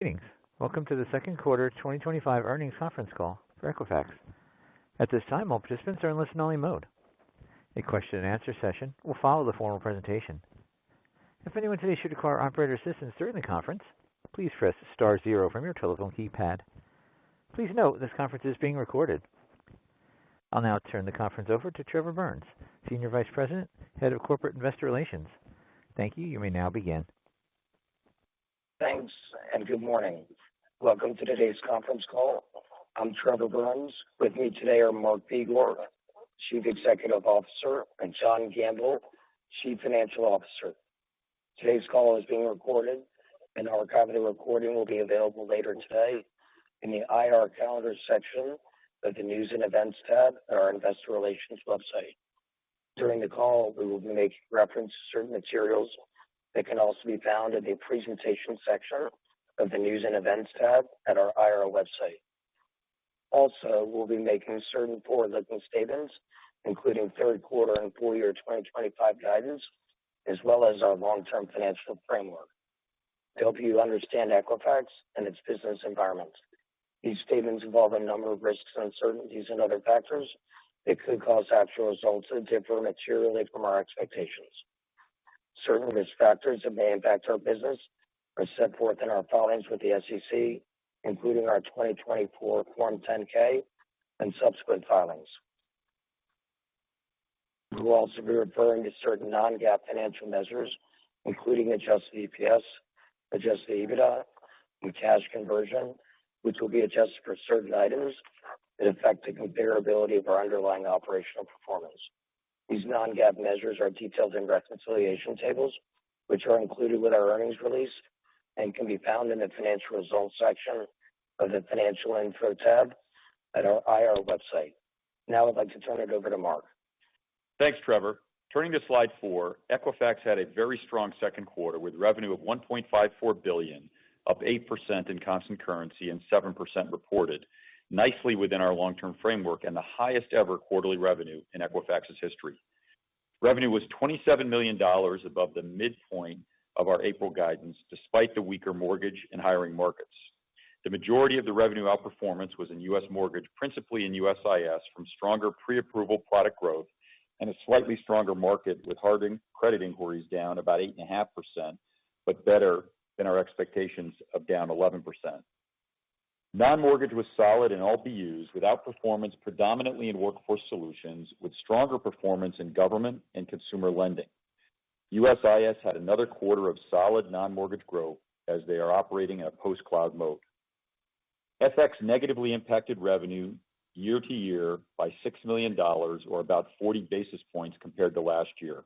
Greetings. Welcome to the second quarter 2025 earnings conference call for Equifax. At this time, all participants are in listen-only mode. A question-and-answer session will follow the formal presentation. If anyone today should require operator assistance during the conference, please press star zero from your telephone keypad. Please note this conference is being recorded. I'll now turn the conference over to Trevor Burns, Senior Vice President, Head of Corporate Investor Relations. Thank you. You may now begin. Thanks, and good morning. Welcome to today's conference call. I'm Trevor Burns. With me today are Mark Begor, Chief Executive Officer, and John Gamble, Chief Financial Officer. Today's call is being recorded, and an archive of the recording will be available later today in the IR Calendar section of the News and Events tab at our Investor Relations website. During the call, we will be making reference to certain materials that can also be found in the Presentation section of the News and Events tab at our IR website. Also, we'll be making certain forward-looking statements, including third quarter and full year 2025 guidance, as well as our long-term financial framework, to help you understand Equifax and its business environment. These statements involve a number of risks, uncertainties, and other factors that could cause actual results to differ materially from our expectations. Certain risk factors that may impact our business are set forth in our filings with the SEC, including our 2024 Form 10-K and subsequent filings. We will also be referring to certain non-GAAP financial measures, including adjusted EPS, adjusted EBITDA, and cash conversion, which will be adjusted for certain items that affect the comparability of our underlying operational performance. These non-GAAP measures are detailed in reconciliation tables, which are included with our earnings release and can be found in the Financial Results section of the Financial Info tab at our IR website. Now I'd like to turn it over to Mark. Thanks, Trevor. Turning to slide 4, Equifax had a very strong second quarter with revenue of $1.54 billion, up 8% in constant currency and 7% reported, nicely within our long-term framework and the highest ever quarterly revenue in Equifax's history. Revenue was $27 million above the midpoint of our April guidance, despite the weaker mortgage and hiring markets. The majority of the revenue outperformance was in U.S. mortgage, principally in USIS, from stronger pre-approval product growth and a slightly stronger market with hardened credit inquiries down about 8.5%, but better than our expectations of down 11%. Non-mortgage was solid in all BUs, with outperformance predominantly in workforce solutions, with stronger performance in government and consumer lending. USIS had another quarter of solid non-mortgage growth as they are operating in a post-cloud mode. FX negatively impacted revenue year to year by $6 million, or about 40 basis points compared to last year.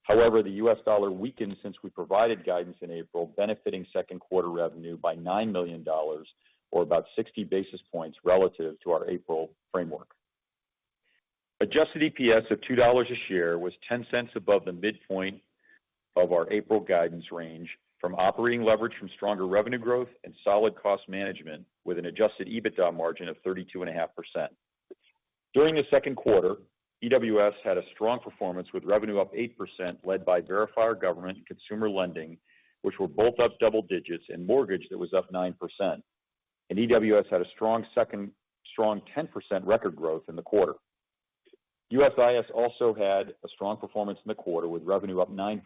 However, the U.S. dollar weakened since we provided guidance in April, benefiting second quarter revenue by $9 million, or about 60 basis points relative to our April framework. Adjusted EPS of $2 a share was 10 cents above the midpoint of our April guidance range from operating leverage from stronger revenue growth and solid cost management, with an adjusted EBITDA margin of 32.5%. During the second quarter, EWS had a strong performance with revenue up 8%, led by verifier government and consumer lending, which were both up double digits, and mortgage that was up 9%. And EWS had a strong 10% record growth in the quarter. USIS also had a strong performance in the quarter with revenue up 9%.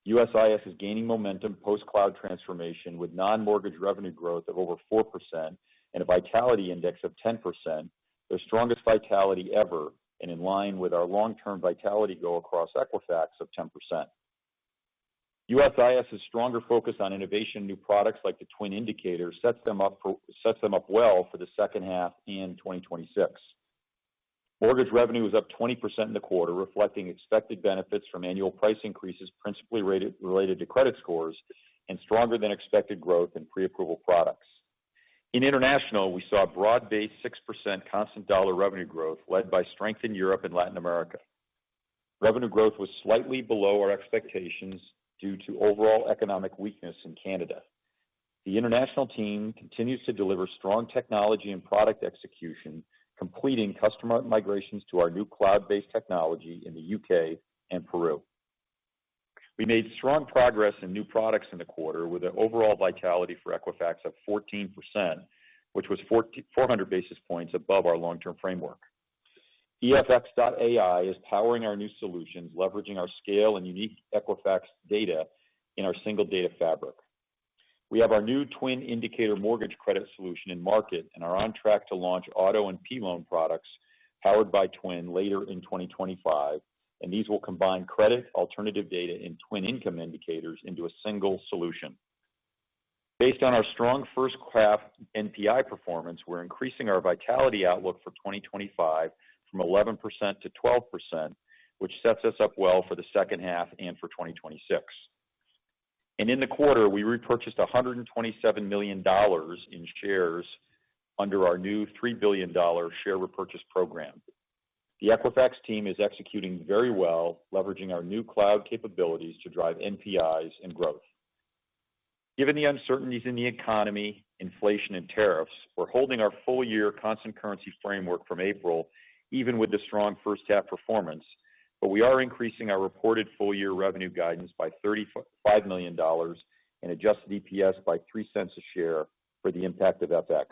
USIS is gaining momentum post-cloud transformation with non-mortgage revenue growth of over 4% and a vitality index of 10%, their strongest vitality ever, and in line with our long-term vitality goal across Equifax of 10%. USIS's stronger focus on innovation and new products like the Twin Indicator sets them up well for the second half and 2026. Mortgage revenue was up 20% in the quarter, reflecting expected benefits from annual price increases principally related to credit scores and stronger than expected growth in pre-approval products. In international, we saw broad-based 6% constant dollar revenue growth led by strength in Europe and Latin America. Revenue growth was slightly below our expectations due to overall economic weakness in Canada. The international team continues to deliver strong technology and product execution, completing customer migrations to our new cloud-based technology in the UK and Peru. We made strong progress in new products in the quarter with an overall vitality for Equifax of 14%, which was 400 basis points above our long-term framework. EFX.AI is powering our new solutions, leveraging our scale and unique Equifax data in our single data fabric. We have our new Twin Indicator mortgage credit solution in market and are on track to launch auto and P-loan products powered by Twin later in 2025, and these will combine credit, alternative data, and Twin income indicators into a single solution. Based on our strong first half NPI performance, we're increasing our vitality outlook for 2025 from 11% to 12%, which sets us up well for the second half and for 2026. And in the quarter, we repurchased $127 million in shares under our new $3 billion share repurchase program. The Equifax team is executing very well, leveraging our new cloud capabilities to drive NPIs and growth. Given the uncertainties in the economy, inflation, and tariffs, we're holding our full-year constant currency framework from April, even with the strong first half performance, but we are increasing our reported full-year revenue guidance by $35 million and adjusted EPS by 3 cents a share for the impact of FX.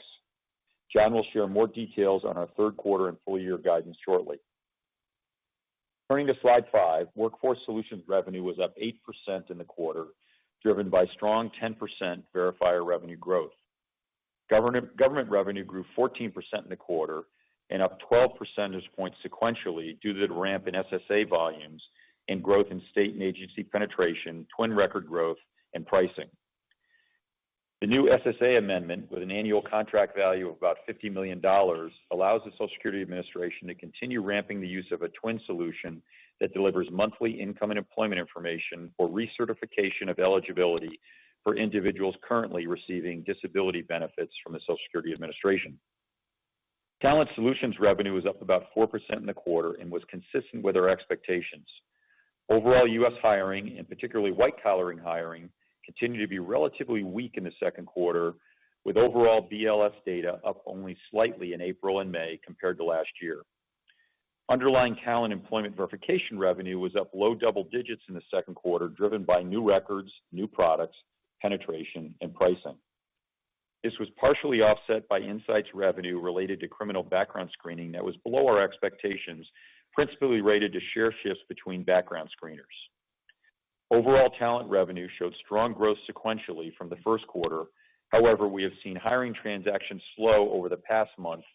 John will share more details on our third quarter and full-year guidance shortly. Turning to slide 5, Workforce Solutions revenue was up 8% in the quarter, driven by strong 10% verifier revenue growth. Government revenue grew 14% in the quarter and up 12 percentage points sequentially due to the ramp in SSA volumes and growth in state and agency penetration, Twin record growth, and pricing. The new SSA amendment, with an annual contract value of about $50 million, allows the Social Security Administration to continue ramping the use of a Twin solution that delivers monthly income and employment information for recertification of eligibility for individuals currently receiving disability benefits from the Social Security Administration. Talent Solutions revenue was up about 4% in the quarter and was consistent with our expectations. Overall U.S. hiring, and particularly white-collar hiring, continued to be relatively weak in the second quarter, with overall BLS data up only slightly in April and May compared to last year. Underlying talent employment verification revenue was up low double digits in the second quarter, driven by new records, new products, penetration, and pricing. This was partially offset by insights revenue related to criminal background screening that was below our expectations, principally related to share shifts between background screeners. Overall talent revenue showed strong growth sequentially from the first quarter. However, we have seen hiring transactions slow over the past month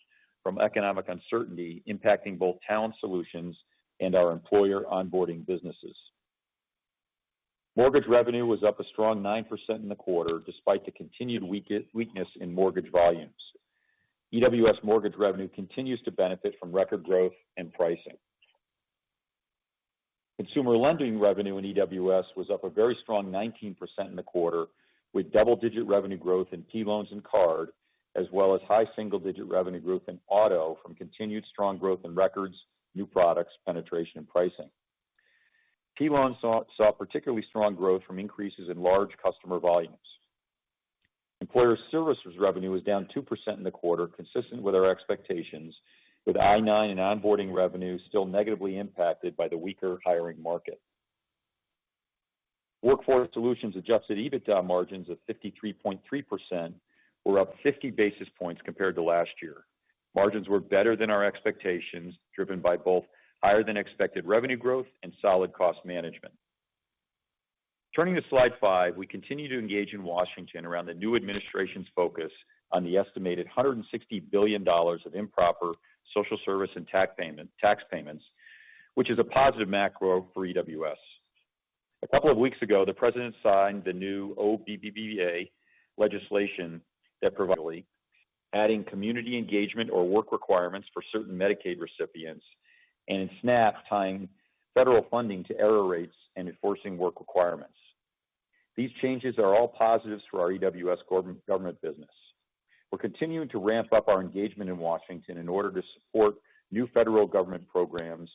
from economic uncertainty impacting both Talent Solutions and our employer onboarding businesses. Mortgage revenue was up a strong 9% in the quarter, despite the continued weakness in mortgage volumes. EWS mortgage revenue continues to benefit from record growth and pricing. Consumer lending revenue in EWS was up a very strong 19% in the quarter, with double-digit revenue growth in P-loans and card, as well as high single-digit revenue growth in auto from continued strong growth in records, new products, penetration, and pricing. P-loans saw particularly strong growth from increases in large customer volumes. Employer services revenue was down 2% in the quarter, consistent with our expectations, with I-9 and onboarding revenue still negatively impacted by the weaker hiring market. Workforce Solutions adjusted EBITDA margins of 53.3% were up 50 basis points compared to last year. Margins were better than our expectations, driven by both higher than expected revenue growth and solid cost management. Turning to slide 5, we continue to engage in Washington around the new administration's focus on the estimated $160 billion of improper social service and tax payments, which is a positive macro for EWS. A couple of weeks ago, the president signed the new OBBBA legislation that provides adding community engagement or work requirements for certain Medicaid recipients, and in SNAP tying federal funding to error rates and enforcing work requirements. These changes are all positives for our EWS government business. We're continuing to ramp up our engagement in Washington in order to support new federal government programs,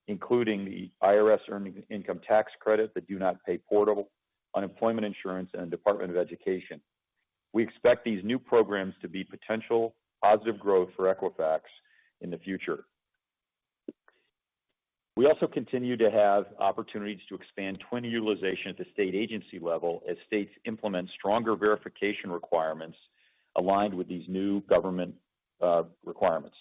including the IRS Earned Income Tax Credit, the Do Not Pay Portal, unemployment insurance, and the Department of Education. We expect these new programs to be potential positive growth for Equifax in the future. We also continue to have opportunities to expand TWIN utilization at the state agency level as states implement stronger verification requirements aligned with these new government requirements.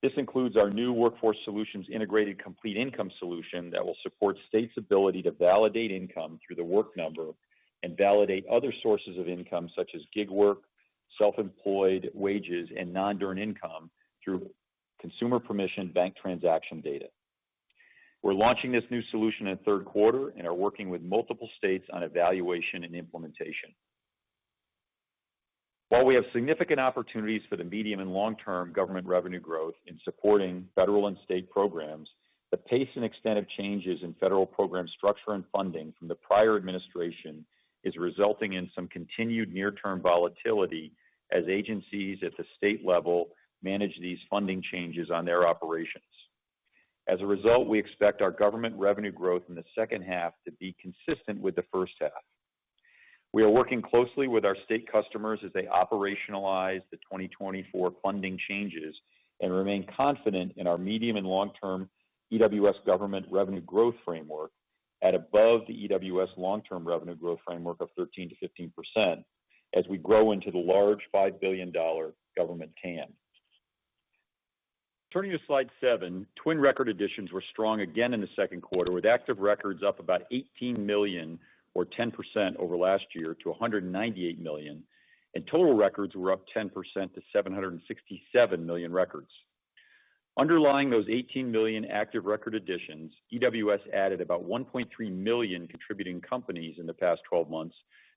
This includes our new Workforce Solutions Integrated Complete Income solution that will support states' ability to validate income through the work number and validate other sources of income such as gig work, self-employed wages, and non-earned income through consumer permission bank transaction data. We're launching this new solution in the third quarter and are working with multiple states on evaluation and implementation. While we have significant opportunities for the medium and long-term government revenue growth in supporting federal and state programs, the pace and extent of changes in federal program structure and funding from the prior administration is resulting in some continued near-term volatility as agencies at the state level manage these funding changes on their operations. As a result, we expect our government revenue growth in the second half to be consistent with the first half. We are working closely with our state customers as they operationalize the 2024 funding changes and remain confident in our medium and long-term EWS government revenue growth framework at above the EWS long-term revenue growth framework of 13 to 15% as we grow into the large $5 billion government TAM. Turning to slide 7, TWIN record additions were strong again in the second quarter, with active records up about 18 million or 10% over last year to 198 million, and total records were up 10% to 767 million records. Underlying those 18 million active record additions, EWS added about 1.3 million contributing companies in the past 12 months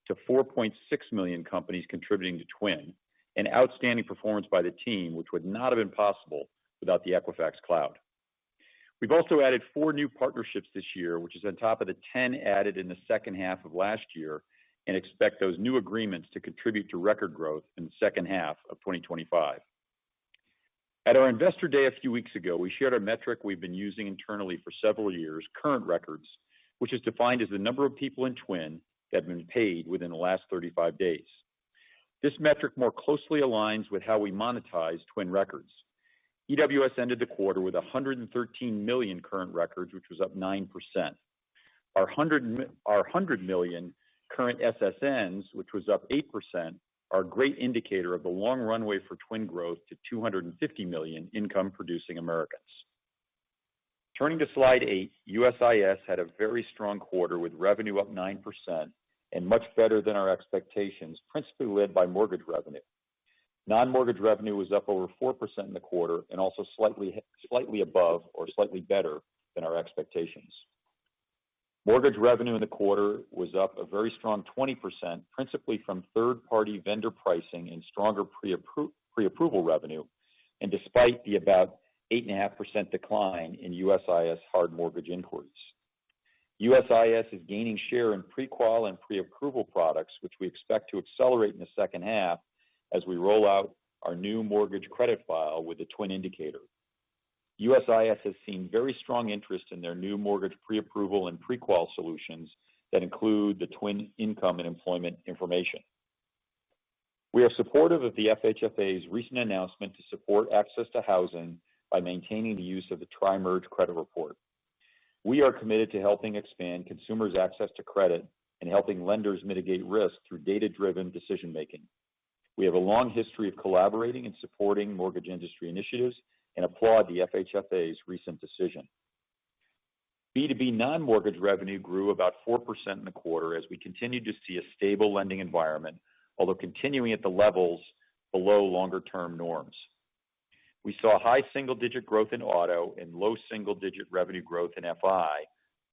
to 4.6 million companies contributing to TWIN, an outstanding performance by the team, which would not have been possible without the Equifax Cloud. We've also added 4 new partnerships this year, which is on top of the 10 added in the second half of last year, and expect those new agreements to contribute to record growth in the second half of 2025. At our Investor Day a few weeks ago, we shared a metric we've been using internally for several years, current records, which is defined as the number of people in TWIN that have been paid within the last 35 days. This metric more closely aligns with how we monetize TWIN records. EWS ended the quarter with 113 million current records, which was up 9%. Our 100 million current SSNs, which was up 8%, are a great indicator of the long runway for TWIN growth to 250 million income-producing Americans. Turning to slide 8, USIS had a very strong quarter with revenue up 9% and much better than our expectations, principally led by mortgage revenue. Non-mortgage revenue was up over 4% in the quarter and also slightly above or slightly better than our expectations. Mortgage revenue in the quarter was up a very strong 20%, principally from third-party vendor pricing and stronger pre-approval revenue, and despite the about 8.5% decline in USIS hard mortgage inquiries. USIS is gaining share in pre-qual and pre-approval products, which we expect to accelerate in the second half as we roll out our new mortgage credit file with the TWIN indicator. USIS has seen very strong interest in their new mortgage pre-approval and pre-qual solutions that include the TWIN income and employment information. We are supportive of the FHFA's recent announcement to support access to housing by maintaining the use of the Tri-Merge credit report. We are committed to helping expand consumers' access to credit and helping lenders mitigate risk through data-driven decision-making. We have a long history of collaborating and supporting mortgage industry initiatives and applaud the FHFA's recent decision. B2B non-mortgage revenue grew about 4% in the quarter as we continued to see a stable lending environment, although continuing at the levels below longer-term norms. We saw high single-digit growth in auto and low single-digit revenue growth in FI.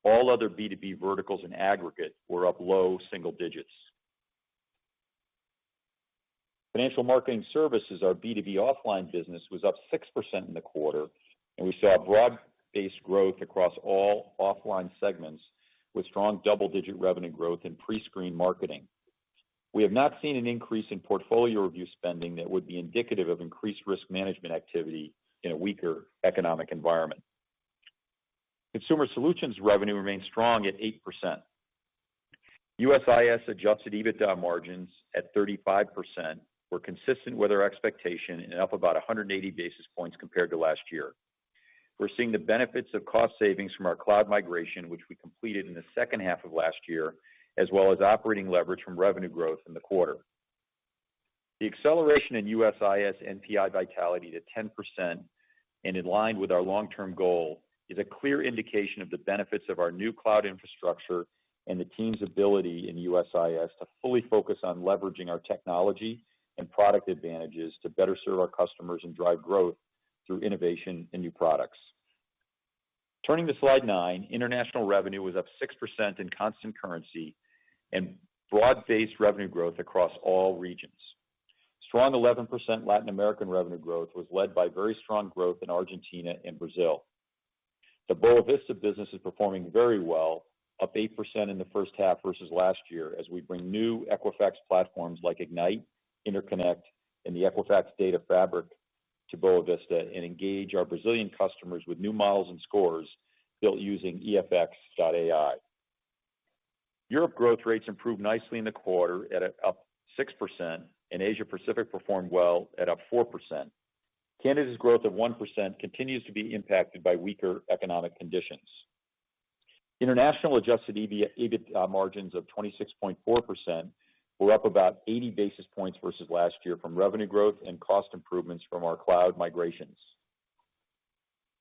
All other B2B verticals in aggregate were up low single digits. Financial Marketing Services, our B2B offline business, was up 6% in the quarter, and we saw broad-based growth across all offline segments with strong double-digit revenue growth in pre-screen marketing. We have not seen an increase in portfolio review spending that would be indicative of increased risk management activity in a weaker economic environment. Consumer Solutions revenue remained strong at 8%. USIS adjusted EBITDA margins at 35% were consistent with our expectation and up about 180 basis points compared to last year. We're seeing the benefits of cost savings from our cloud migration, which we completed in the second half of last year, as well as operating leverage from revenue growth in the quarter. The acceleration in USIS NPI vitality to 10% and in line with our long-term goal is a clear indication of the benefits of our new cloud infrastructure and the team's ability in USIS to fully focus on leveraging our technology and product advantages to better serve our customers and drive growth through innovation and new products. Turning to slide 9, international revenue was up 6% in constant currency and broad-based revenue growth across all regions. Strong 11% Latin American revenue growth was led by very strong growth in Argentina and Brazil. The Boa Vista business is performing very well, up 8% in the first half versus last year as we bring new Equifax platforms like Ignite, Interconnect, and the Equifax Data Fabric to Boa Vista and engage our Brazilian customers with new models and scores built using EFX.AI. Europe growth rates improved nicely in the quarter at up 6%, and Asia Pacific performed well at up 4%. Canada's growth of 1% continues to be impacted by weaker economic conditions. International adjusted EBIT margins of 26.4% were up about 80 basis points versus last year from revenue growth and cost improvements from our cloud migrations.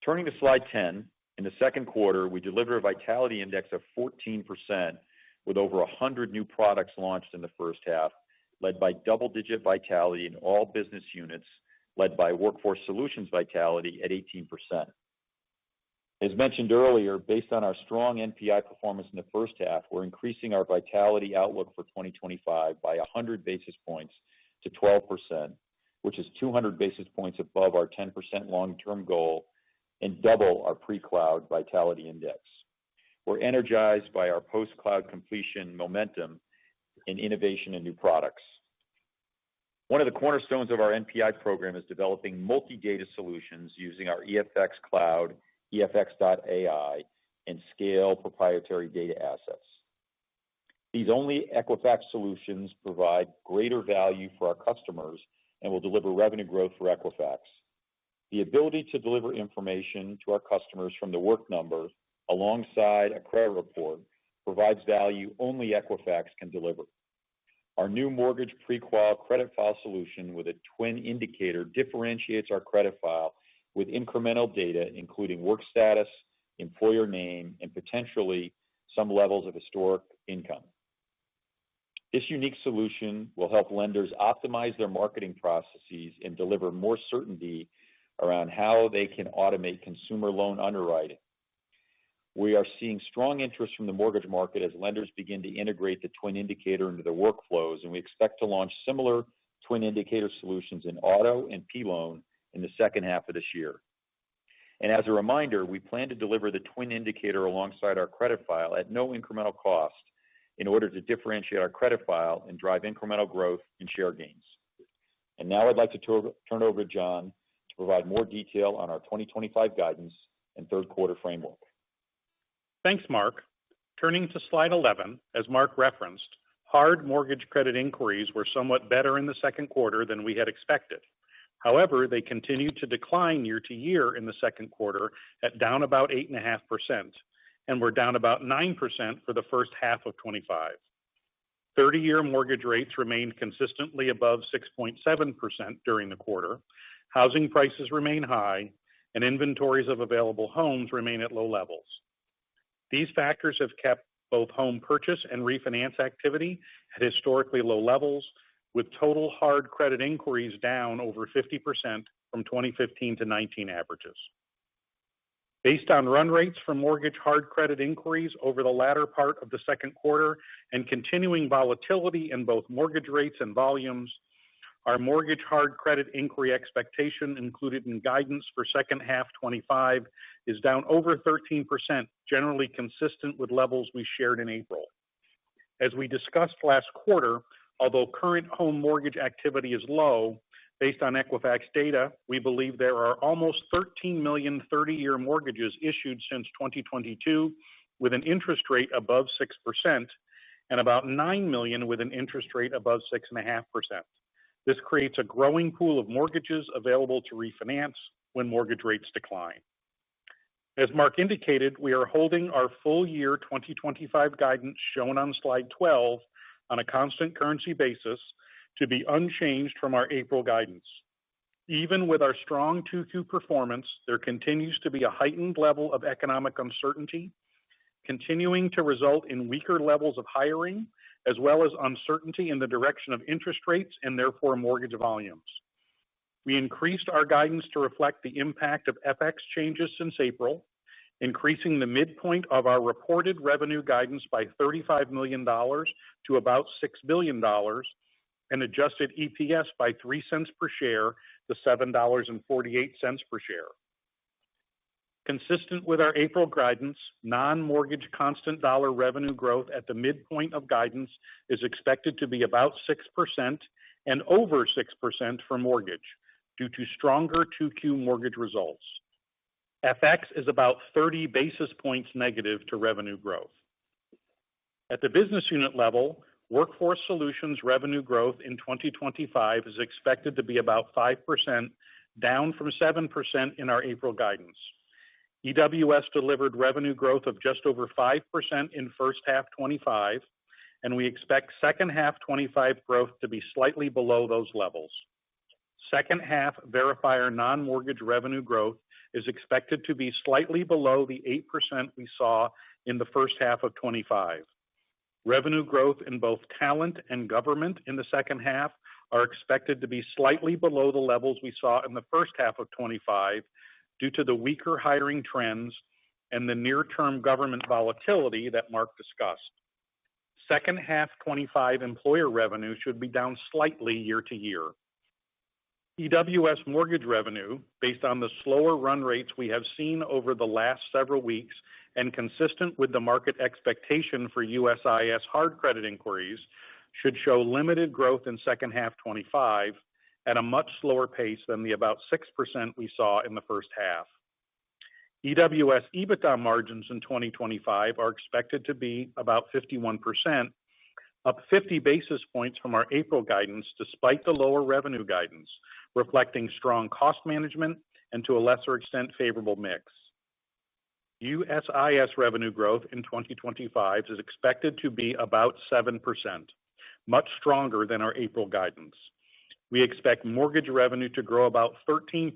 Turning to slide 10, in the second quarter, we delivered a vitality index of 14% with over 100 new products launched in the first half, led by double-digit vitality in all business units, led by Workforce Solutions vitality at 18%. As mentioned earlier, based on our strong NPI performance in the first half, we're increasing our vitality outlook for 2025 by 100 basis points to 12%, which is 200 basis points above our 10% long-term goal and double our pre-cloud vitality index. We're energized by our post-cloud completion momentum in innovation and new products. One of the cornerstones of our NPI program is developing multi-data solutions using our EFX Cloud, EFX.AI, and scale proprietary data assets. These only Equifax solutions provide greater value for our customers and will deliver revenue growth for Equifax. The ability to deliver information to our customers from the work number alongside a credit report provides value only Equifax can deliver. Our new mortgage pre-qual credit file solution with a twin indicator differentiates our credit file with incremental data, including work status, employer name, and potentially some levels of historic income. This unique solution will help lenders optimize their marketing processes and deliver more certainty around how they can automate consumer loan underwriting. We are seeing strong interest from the mortgage market as lenders begin to integrate the twin indicator into their workflows, and we expect to launch similar twin indicator solutions in auto and P-loan in the second half of this year. And as a reminder, we plan to deliver the twin indicator alongside our credit file at no incremental cost in order to differentiate our credit file and drive incremental growth and share gains. And now I'd like to turn over to John to provide more detail on our 2025 guidance and third quarter framework. Thanks, Mark. Turning to slide 11, as Mark referenced, hard mortgage credit inquiries were somewhat better in the second quarter than we had expected. However, they continued to decline year to year in the second quarter at down about 8.5%, and were down about 9% for the first half of 25. 30-year mortgage rates remained consistently above 6.7% during the quarter. Housing prices remain high, and inventories of available homes remain at low levels. These factors have kept both home purchase and refinance activity at historically low levels, with total hard credit inquiries down over 50% from 2015 to 19 averages. Based on run rates for mortgage hard credit inquiries over the latter part of the second quarter and continuing volatility in both mortgage rates and volumes, our mortgage hard credit inquiry expectation included in guidance for second half 25 is down over 13%, generally consistent with levels we shared in April. As we discussed last quarter, although current home mortgage activity is low, based on Equifax data, we believe there are almost 13 million 30-year mortgages issued since 2022 with an interest rate above 6% and about 9 million with an interest rate above 6.5%. This creates a growing pool of mortgages available to refinance when mortgage rates decline. As Mark indicated, we are holding our full year 2025 guidance shown on slide 12 on a constant currency basis to be unchanged from our April guidance. Even with our strong 2Q performance, there continues to be a heightened level of economic uncertainty, continuing to result in weaker levels of hiring, as well as uncertainty in the direction of interest rates and therefore mortgage volumes. We increased our guidance to reflect the impact of FX changes since April, increasing the midpoint of our reported revenue guidance by $35 million to about $6 billion, and adjusted EPS by 3 cents per share to $7.48 per share. Consistent with our April guidance, non-mortgage constant dollar revenue growth at the midpoint of guidance is expected to be about 6% and over 6% for mortgage due to stronger 2Q mortgage results. FX is about 30 basis points negative to revenue growth. At the business unit level, Workforce Solutions revenue growth in 2025 is expected to be about 5%, down from 7% in our April guidance. EWS delivered revenue growth of just over 5% in first half 25, and we expect second half 25 growth to be slightly below those levels. Second half verifier non-mortgage revenue growth is expected to be slightly below the 8% we saw in the first half of 25. Revenue growth in both talent and government in the second half are expected to be slightly below the levels we saw in the first half of 25 due to the weaker hiring trends and the near-term government volatility that Mark discussed. Second half 25 employer revenue should be down slightly year to year. EWS mortgage revenue, based on the slower run rates we have seen over the last several weeks and consistent with the market expectation for USIS hard credit inquiries, should show limited growth in second half 25 at a much slower pace than the about 6% we saw in the first half. EWS EBITDA margins in 2025 are expected to be about 51%, up 50 basis points from our April guidance despite the lower revenue guidance, reflecting strong cost management and to a lesser extent favorable mix. USIS revenue growth in 2025 is expected to be about 7%, much stronger than our April guidance. We expect mortgage revenue to grow about 13%,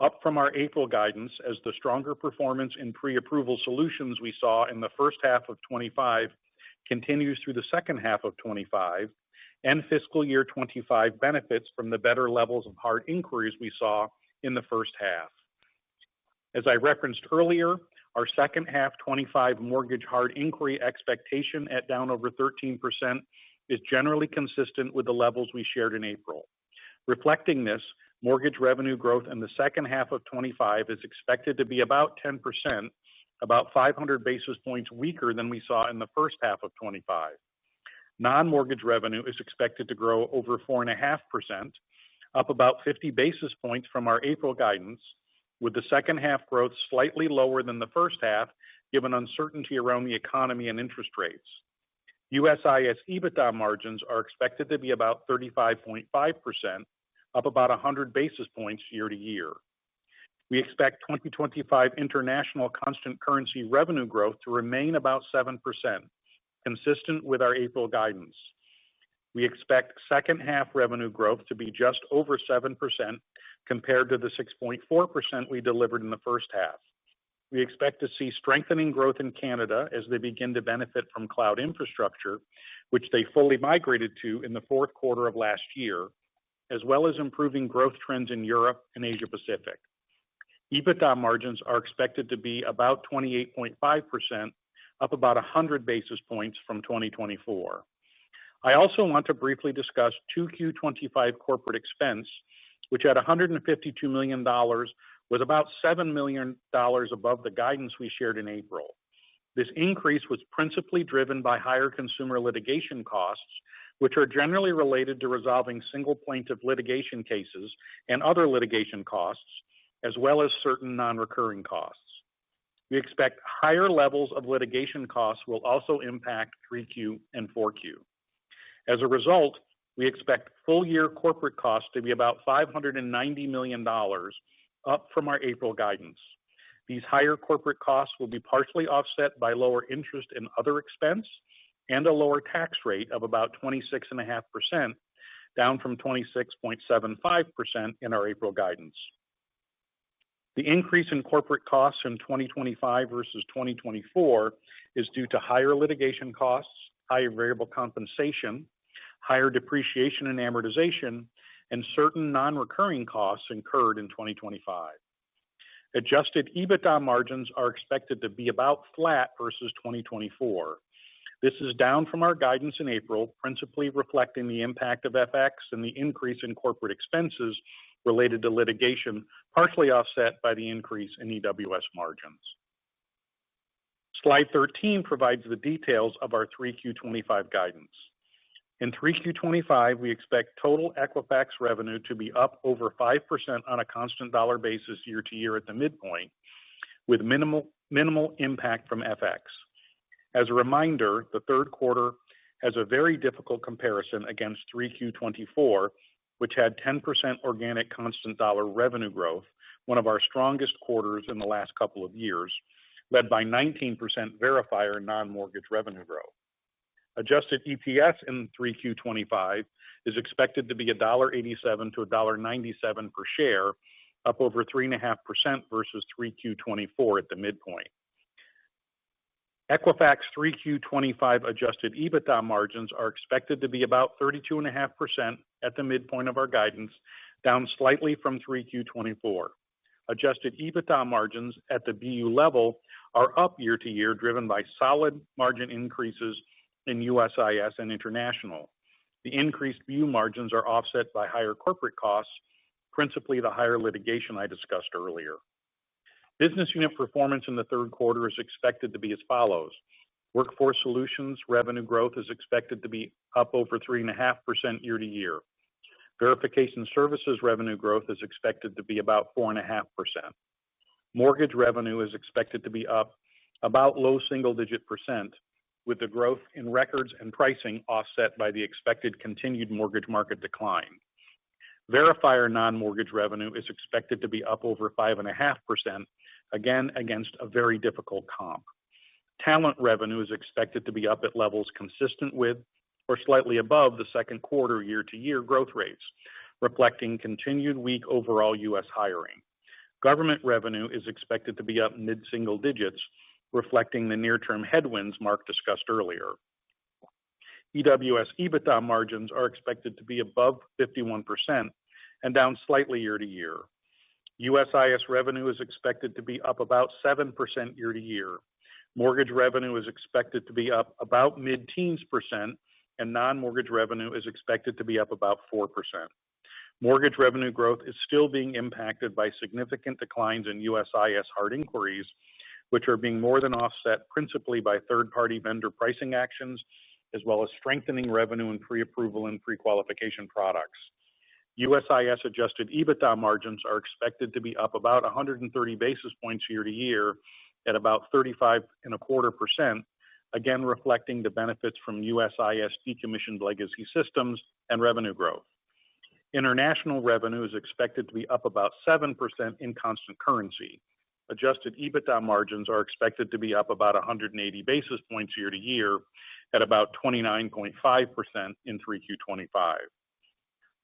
up from our April guidance as the stronger performance in pre-approval solutions we saw in the first half of 25 continues through the second half of 25, and fiscal year 25 benefits from the better levels of hard inquiries we saw in the first half. As I referenced earlier, our second half 25 mortgage hard inquiry expectation at down over 13% is generally consistent with the levels we shared in April. Reflecting this, mortgage revenue growth in the second half of 25 is expected to be about 10%, about 500 basis points weaker than we saw in the first half of 25. Non-mortgage revenue is expected to grow over 4.5%, up about 50 basis points from our April guidance, with the second half growth slightly lower than the first half, given uncertainty around the economy and interest rates. USIS EBITDA margins are expected to be about 35.5%, up about 100 basis points year to year. We expect 2025 international constant currency revenue growth to remain about 7%, consistent with our April guidance. We expect second half revenue growth to be just over 7% compared to the 6.4% we delivered in the first half. We expect to see strengthening growth in Canada as they begin to benefit from cloud infrastructure, which they fully migrated to in the fourth quarter of last year, as well as improving growth trends in Europe and Asia Pacific. EBITDA margins are expected to be about 28.5%, up about 100 basis points from 2024. I also want to briefly discuss 2Q25 corporate expense, which at $152 million was about $7 million above the guidance we shared in April. This increase was principally driven by higher consumer litigation costs, which are generally related to resolving single plaintiff litigation cases and other litigation costs, as well as certain non-recurring costs. We expect higher levels of litigation costs will also impact 3Q and 4Q. As a result, we expect full-year corporate costs to be about $590 million, up from our April guidance. These higher corporate costs will be partially offset by lower interest and other expense and a lower tax rate of about 26.5%, down from 26.75% in our April guidance. The increase in corporate costs in 2025 versus 2024 is due to higher litigation costs, higher variable compensation, higher depreciation and amortization, and certain non-recurring costs incurred in 2025. Adjusted EBITDA margins are expected to be about flat versus 2024. This is down from our guidance in April, principally reflecting the impact of FX and the increase in corporate expenses related to litigation, partially offset by the increase in EWS margins. Slide 13 provides the details of our 3Q25 guidance. In 3Q25, we expect total Equifax revenue to be up over 5% on a constant dollar basis year to year at the midpoint, with minimal impact from FX. As a reminder, the third quarter has a very difficult comparison against 3Q24, which had 10% organic constant dollar revenue growth, one of our strongest quarters in the last couple of years, led by 19% verifier non-mortgage revenue growth. Adjusted EPS in 3Q25 is expected to be $1.87 to $1.97 per share, up over 3.5% versus 3Q24 at the midpoint. Equifax 3Q25 adjusted EBITDA margins are expected to be about 32.5% at the midpoint of our guidance, down slightly from 3Q24. Adjusted EBITDA margins at the BU level are up year to year, driven by solid margin increases in USIS and international. The increased BU margins are offset by higher corporate costs, principally the higher litigation I discussed earlier. Business unit performance in the third quarter is expected to be as follows. Workforce Solutions revenue growth is expected to be up over 3.5% year to year. Verification Services revenue growth is expected to be about 4.5%. Mortgage revenue is expected to be up about low single-digit percent, with the growth in records and pricing offset by the expected continued mortgage market decline. Verifier non-mortgage revenue is expected to be up over 5.5%, again against a very difficult comp. Talent revenue is expected to be up at levels consistent with or slightly above the second quarter year-to-year growth rates, reflecting continued weak overall U.S. hiring. Government revenue is expected to be up mid-single digits, reflecting the near-term headwinds Mark discussed earlier. EWS EBITDA margins are expected to be above 51% and down slightly year to year. USIS revenue is expected to be up about 7% year to year. Mortgage revenue is expected to be up about mid-teens percent, and non-mortgage revenue is expected to be up about 4%. Mortgage revenue growth is still being impacted by significant declines in USIS hard inquiries, which are being more than offset principally by third-party vendor pricing actions, as well as strengthening revenue in pre-approval and pre-qualification products. USIS adjusted EBITDA margins are expected to be up about 130 basis points year to year at about 35.25%, again reflecting the benefits from USIS decommissioned legacy systems and revenue growth. International revenue is expected to be up about 7% in constant currency. Adjusted EBITDA margins are expected to be up about 180 basis points year to year at about 29.5% in 3Q25.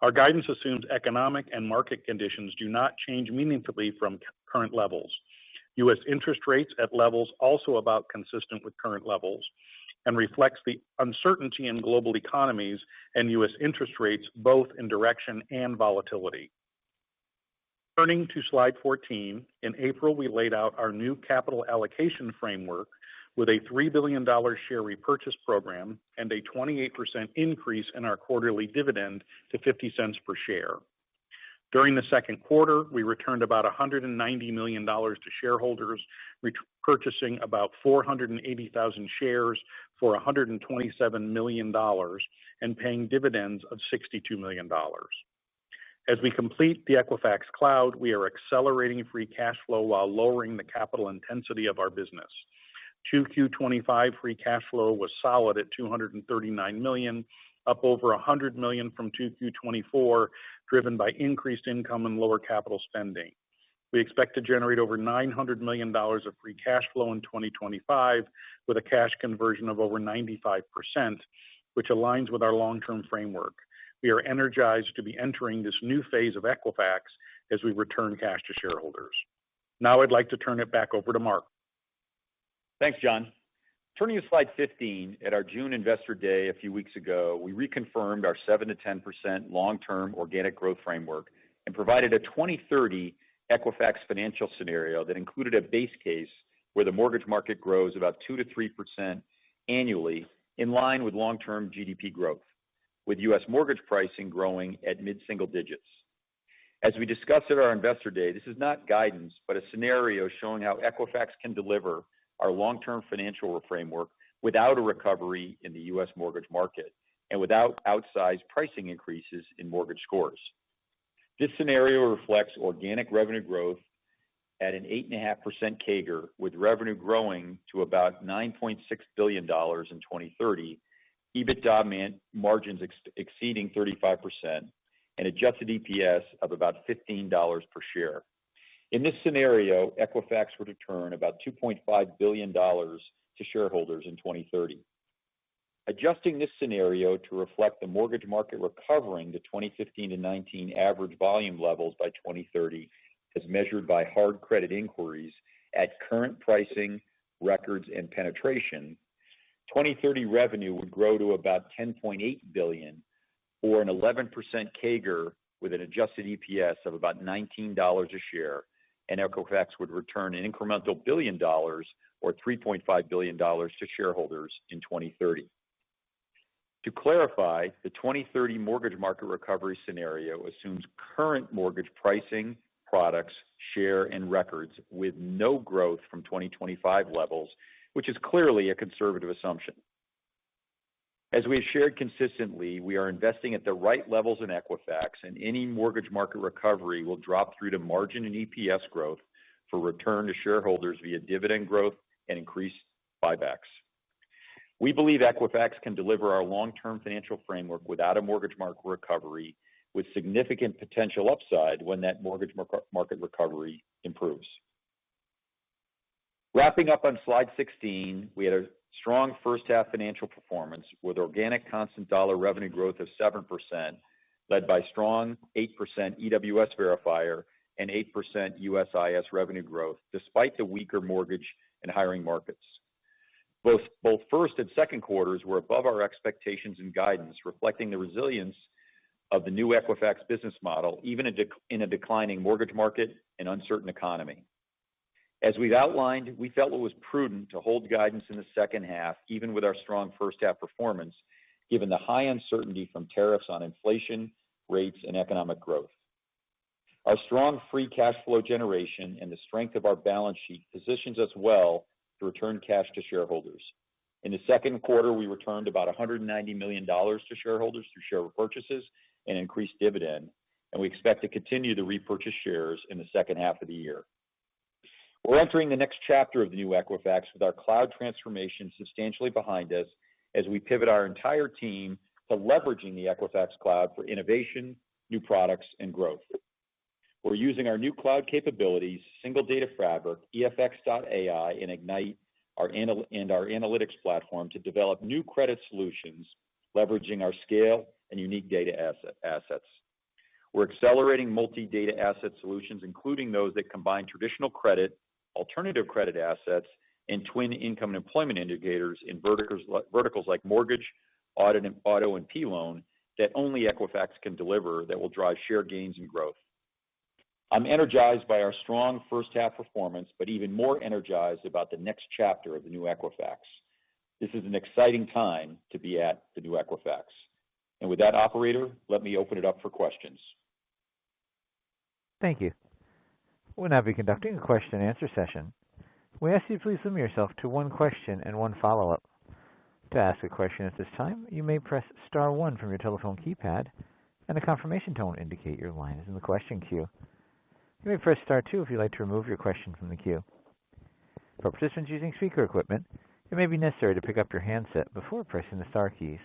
Our guidance assumes economic and market conditions do not change meaningfully from current levels. U.S. interest rates at levels also about consistent with current levels and reflects the uncertainty in global economies and U.S. interest rates both in direction and volatility. Turning to slide 14, in April we laid out our new capital allocation framework with a $3 billion share repurchase program and a 28% increase in our quarterly dividend to 50 cents per share. During the second quarter, we returned about $190 million to shareholders, purchasing about 480,000 shares for $127 million and paying dividends of $62 million. As we complete the Equifax Cloud, we are accelerating free cash flow while lowering the capital intensity of our business. 2Q25 free cash flow was solid at $239 million, up over $100 million from 2Q24, driven by increased income and lower capital spending. We expect to generate over $900 million of free cash flow in 2025 with a cash conversion of over 95%, which aligns with our long-term framework. We are energized to be entering this new phase of Equifax as we return cash to shareholders. Now I'd like to turn it back over to Mark. Thanks, John. Turning to slide 15, at our June Investor Day a few weeks ago, we reconfirmed our 7 to 10% long-term organic growth framework and provided a 2030 Equifax financial scenario that included a base case where the mortgage market grows about 2 to 3% annually, in line with long-term GDP growth, with U.S. mortgage pricing growing at mid-single digits. As we discussed at our Investor Day, this is not guidance, but a scenario showing how Equifax can deliver our long-term financial framework without a recovery in the U.S. mortgage market and without outsized pricing increases in mortgage scores. This scenario reflects organic revenue growth at an 8.5% CAGR, with revenue growing to about $9.6 billion in 2030, EBITDA margins exceeding 35%, and adjusted EPS of about $15 per share. In this scenario, Equifax would return about $2.5 billion to shareholders in 2030. Adjusting this scenario to reflect the mortgage market recovering to 2015 to 19 average volume levels by 2030, as measured by hard credit inquiries at current pricing, records, and penetration, 2030 revenue would grow to about $10.8 billion, or an 11% CAGR with an adjusted EPS of about $19 a share, and Equifax would return an incremental $1 billion, or $3.5 billion to shareholders in 2030. To clarify, the 2030 mortgage market recovery scenario assumes current mortgage pricing, products, share, and records with no growth from 2025 levels, which is clearly a conservative assumption. As we have shared consistently, we are investing at the right levels in Equifax, and any mortgage market recovery will drop through to margin and EPS growth for return to shareholders via dividend growth and increased buybacks. We believe Equifax can deliver our long-term financial framework without a mortgage market recovery, with significant potential upside when that mortgage market recovery improves. Wrapping up on slide 16, we had a strong first half financial performance with organic constant dollar revenue growth of 7%, led by strong 8% EWS verifier and 8% USIS revenue growth, despite the weaker mortgage and hiring markets. Both first and second quarters were above our expectations and guidance, reflecting the resilience of the new Equifax business model, even in a declining mortgage market and uncertain economy. As we've outlined, we felt it was prudent to hold guidance in the second half, even with our strong first half performance, given the high uncertainty from tariffs on inflation, rates, and economic growth. Our strong free cash flow generation and the strength of our balance sheet positions us well to return cash to shareholders. In the second quarter, we returned about $190 million to shareholders through share repurchases and increased dividend, and we expect to continue to repurchase shares in the second half of the year. We're entering the next chapter of the new Equifax with our cloud transformation substantially behind us as we pivot our entire team to leveraging the Equifax cloud for innovation, new products, and growth. We're using our new cloud capabilities, Single Data Fabric, EFX.AI, and Ignite, our analytics platform to develop new credit solutions, leveraging our scale and unique data assets. We're accelerating multi-data asset solutions, including those that combine traditional credit, alternative credit assets, and twin income and employment indicators in verticals like mortgage, auto, and P-loan that only Equifax can deliver that will drive share gains and growth. I'm energized by our strong first half performance, but even more energized about the next chapter of the new Equifax. This is an exciting time to be at the new Equifax. And with that, operator, let me open it up for questions. Thank you. We'll now be conducting a question and answer session. We ask you please limit yourself to one question and one follow-up. To ask a question at this time, you may press star one from your telephone keypad, and a confirmation tone will indicate your line is in the question queue. You may press star two if you'd like to remove your question from the queue. For participants using speaker equipment, it may be necessary to pick up your handset before pressing the star keys.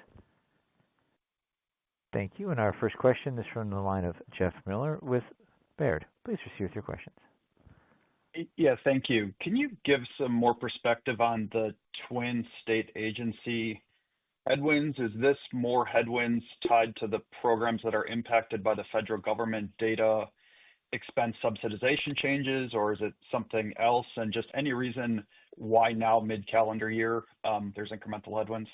Thank you. And our first question is from the line of Jeff Miller with Baird. Please proceed with your questions. Yeah, thank you. Can you give some more perspective on the twin state agency headwinds? Is this more headwinds tied to the programs that are impacted by the federal government data expense subsidization changes, or is it something else? And just any reason why now, mid-calendar year, there's incremental headwinds?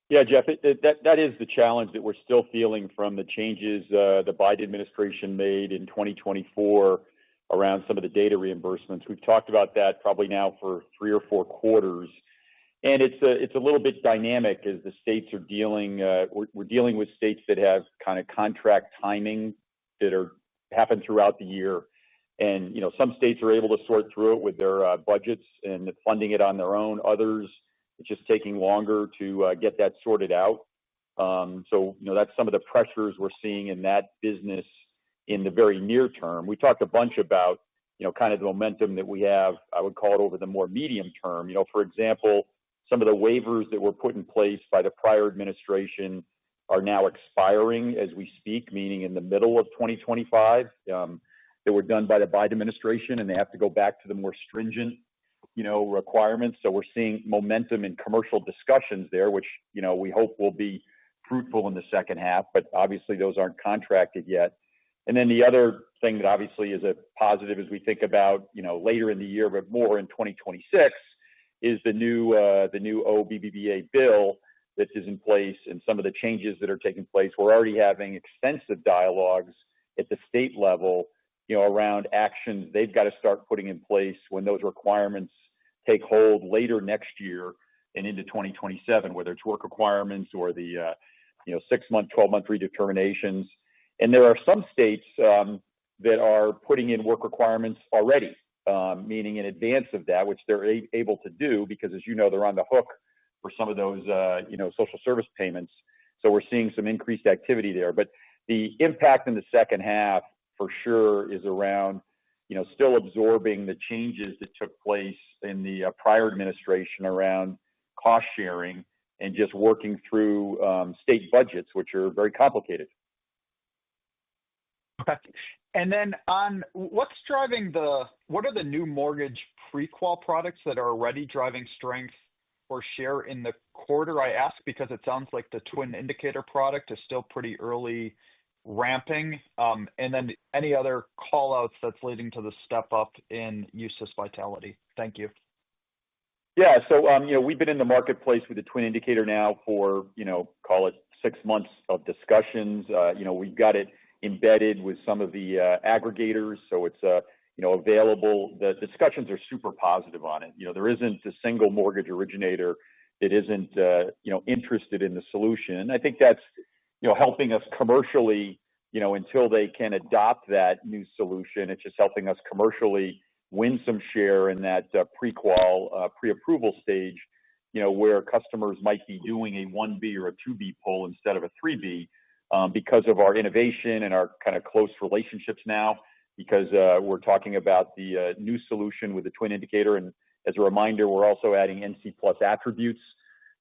Yeah, Jeff, that is the challenge that we're still feeling from the changes the Biden administration made in 2024 around some of the data reimbursements. We've talked about that probably now for 3 or 4 quarters. And it's a little bit dynamic as the states are dealing. We're dealing with states that have kind of contract timing that happen throughout the year, and some states are able to sort through it with their budgets and funding it on their own. Others, it's just taking longer to get that sorted out. So that's some of the pressures we're seeing in that business in the very near term. We talked a bunch about kind of the momentum that we have. I would call it over the more medium term. For example, some of the waivers that were put in place by the prior administration are now expiring as we speak, meaning in the middle of 2025. That were done by the Biden administration, and they have to go back to the more stringent, requirements. So we're seeing momentum in commercial discussions there, which we hope will be fruitful in the second half. But obviously, those aren't contracted yet. And then the other thing that obviously is a positive as we think about later in the year, but more in 2026. Is the new OBBBA bill that is in place and some of the changes that are taking place. We're already having extensive dialogues at the state level, around actions they've got to start putting in place when those requirements take hold later next year and into 2027, whether it's work requirements or the 6-month, 12-month redeterminations. And there are some states that are putting in work requirements already. Meaning in advance of that, which they're able to do because, as they're on the hook for some of those, social service payments. So we're seeing some increased activity there. But the impact in the second half, for sure, is around, still absorbing the changes that took place in the prior administration around cost sharing and just working through state budgets, which are very complicated. Okay. And then on what are the new mortgage pre-qual products that are already driving strength or share in the quarter? I ask because it sounds like the twin indicator product is still pretty early ramping. And then any other call outs that's leading to the step up in USIS vitality? Thank you. Yeah. So, we've been in the marketplace with the twin indicator now for, call it 6 months of discussions. We've got it embedded with some of the aggregators, so it's available. The discussions are super positive on it. There isn't a single mortgage originator that isn't interested in the solution. I think that's helping us commercially. Until they can adopt that new solution, it's just helping us commercially win some share in that pre-qual, pre-approval stage. Where customers might be doing a 1B or a 2B pull instead of a 3B. Because of our innovation and our kind of close relationships now, because we're talking about the new solution with the twin indicator. And as a reminder, we're also adding NC Plus attributes,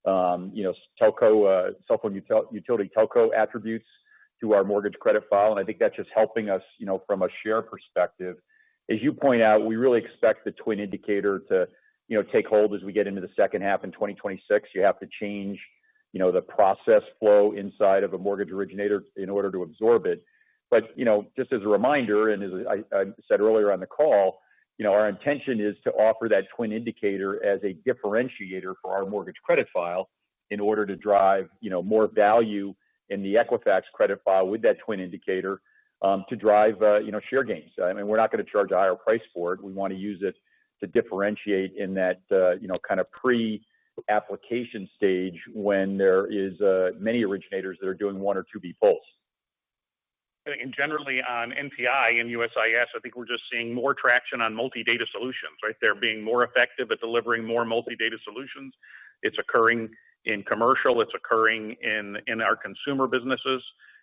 telco, cell phone utility telco attributes to our mortgage credit file. And I think that's just helping us, from a share perspective. As you point out, we really expect the twin indicator to, take hold as we get into the second half in 2026. You have to change the process flow inside of a mortgage originator in order to absorb it. But, just as a reminder, and as I said earlier on the call, our intention is to offer that twin indicator as a differentiator for our mortgage credit file in order to drive, more value in the Equifax credit file with that twin indicator to drive, share gains. I mean, we're not going to charge a higher price for it. We want to use it to differentiate in that, kind of pre-application stage when there is many originators that are doing 1 or 2B pulls. And generally on NPI and USIS, I think we're just seeing more traction on multi-data solutions, right? They're being more effective at delivering more multi-data solutions. It's occurring in commercial, it's occurring in our consumer businesses,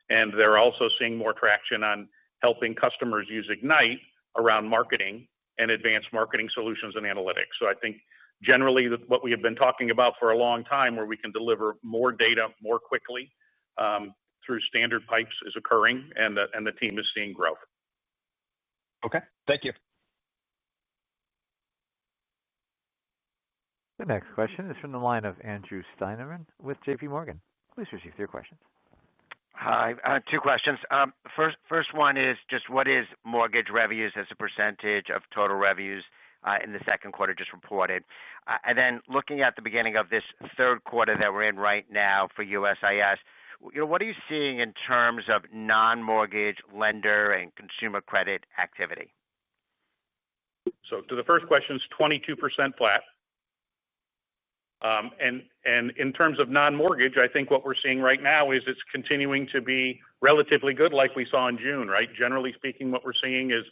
and they're also seeing more traction on helping customers use Ignite around marketing and advanced marketing solutions and analytics. So I think generally what we have been talking about for a long time, where we can deliver more data more quickly through standard pipes, is occurring, and the team is seeing growth. Okay, thank you. The next question is from the line of Andrew Steinerman with J.P. Morgan. Please proceed with your questions. Hi. Two questions. First one is just what is mortgage revenues as a percentage of total revenues in the second quarter just reported? And then looking at the beginning of this third quarter that we're in right now for USIS, what are you seeing in terms of non-mortgage lender and consumer credit activity? So to the first question, it's 22% flat. And in terms of non-mortgage, I think what we're seeing right now is it's continuing to be relatively good like we saw in June, right? Generally speaking, what we're seeing is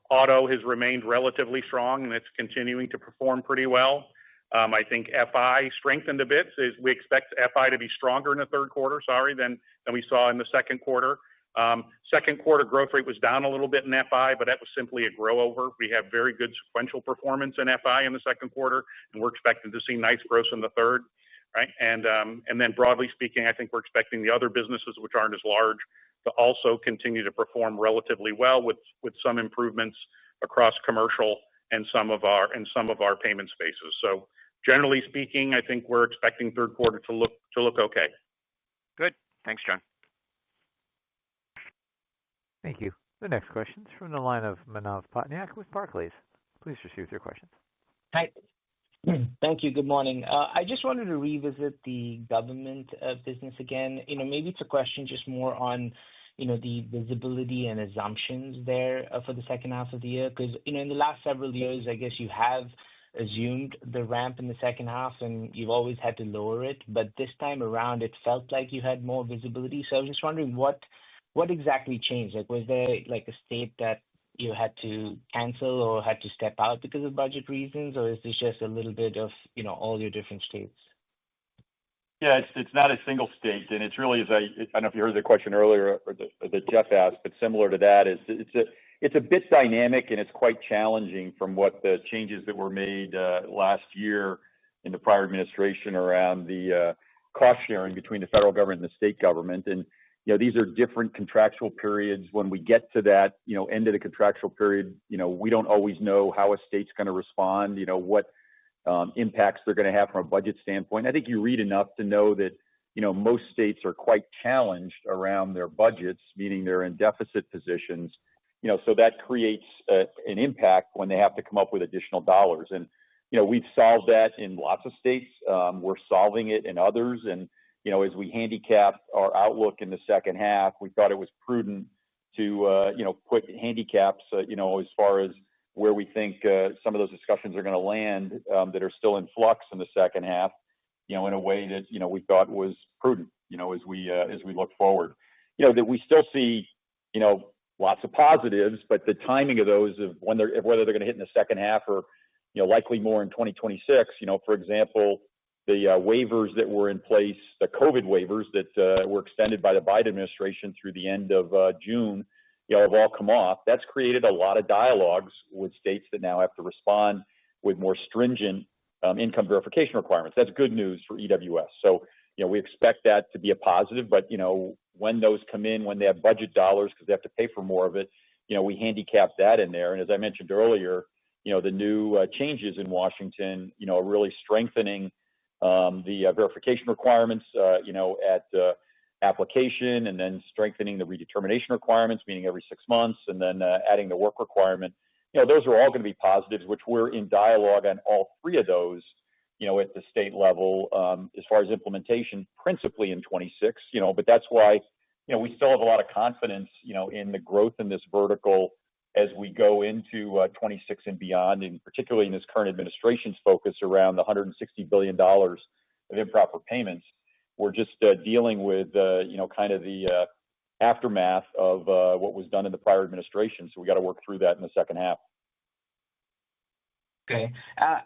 auto has remained relatively strong and it's continuing to perform pretty well. I think FI strengthened a bit. We expect FI to be stronger in the third quarter, than we saw in the second quarter. Second quarter growth rate was down a little bit in FI, but that was simply a grow over. We have very good sequential performance in FI in the second quarter, and we're expecting to see nice growth in the third, right? And then broadly speaking, I think we're expecting the other businesses, which aren't as large, to also continue to perform relatively well with some improvements across commercial and some of our payment spaces. So generally speaking, I think we're expecting third quarter to look okay. Good. Thanks, John. Thank you. The next question is from the line of Manav Patnaik with Barclays. Please proceed with your questions. Hi. Thank you. Good morning. I just wanted to revisit the government business again. Maybe it's a question just more on, the visibility and assumptions there for the second half of the year. Because, in the last several years, I guess you have assumed the ramp in the second half and you've always had to lower it. But this time around, it felt like you had more visibility. So I was just wondering what exactly changed? Like, was there like a state that you had to cancel or had to step out because of budget reasons, or is this just a little bit of, all your different states? Yeah, it's not a single state, and it's really, I don't know if you heard the question earlier or that Jeff asked, but similar to that, it's a bit dynamic and it's quite challenging from what the changes that were made last year in the prior administration around the cost sharing between the federal government and the state government. And these are different contractual periods. When we get to that, end of the contractual period, we don't always know how a state's going to respond, what impacts they're going to have from a budget standpoint. I think you read enough to know that, most states are quite challenged around their budgets, meaning they're in deficit positions, so that creates an impact when they have to come up with additional dollars. And, we've solved that in lots of states. We're solving it in others. And, as we handicap our outlook in the second half, we thought it was prudent to, put handicaps, as far as where we think some of those discussions are going to land that are still in flux in the second half, in a way that, we thought was prudent, as we look forward. That we still see, lots of positives, but the timing of those of whether they're going to hit in the second half or, likely more in 2026, for example, the waivers that were in place, the COVID waivers that were extended by the Biden administration through the end of June, have all come off. That's created a lot of dialogues with states that now have to respond with more stringent income verification requirements. That's good news for EWS. So, we expect that to be a positive, but, when those come in, when they have budget dollars, because they have to pay for more of it, we handicap that in there. And as I mentioned earlier, the new changes in Washington, are really strengthening the verification requirements, at application, and then strengthening the redetermination requirements, meaning every 6 months, and then adding the work requirement. Those are all going to be positives, which we're in dialogue on all three of those, at the state level, as far as implementation, principally in 26, but that's why, we still have a lot of confidence, in the growth in this vertical as we go into 26 and beyond, and particularly in this current administration's focus around the $160 billion of improper payments. We're just dealing with, kind of the aftermath of what was done in the prior administration. So we got to work through that in the second half. Okay.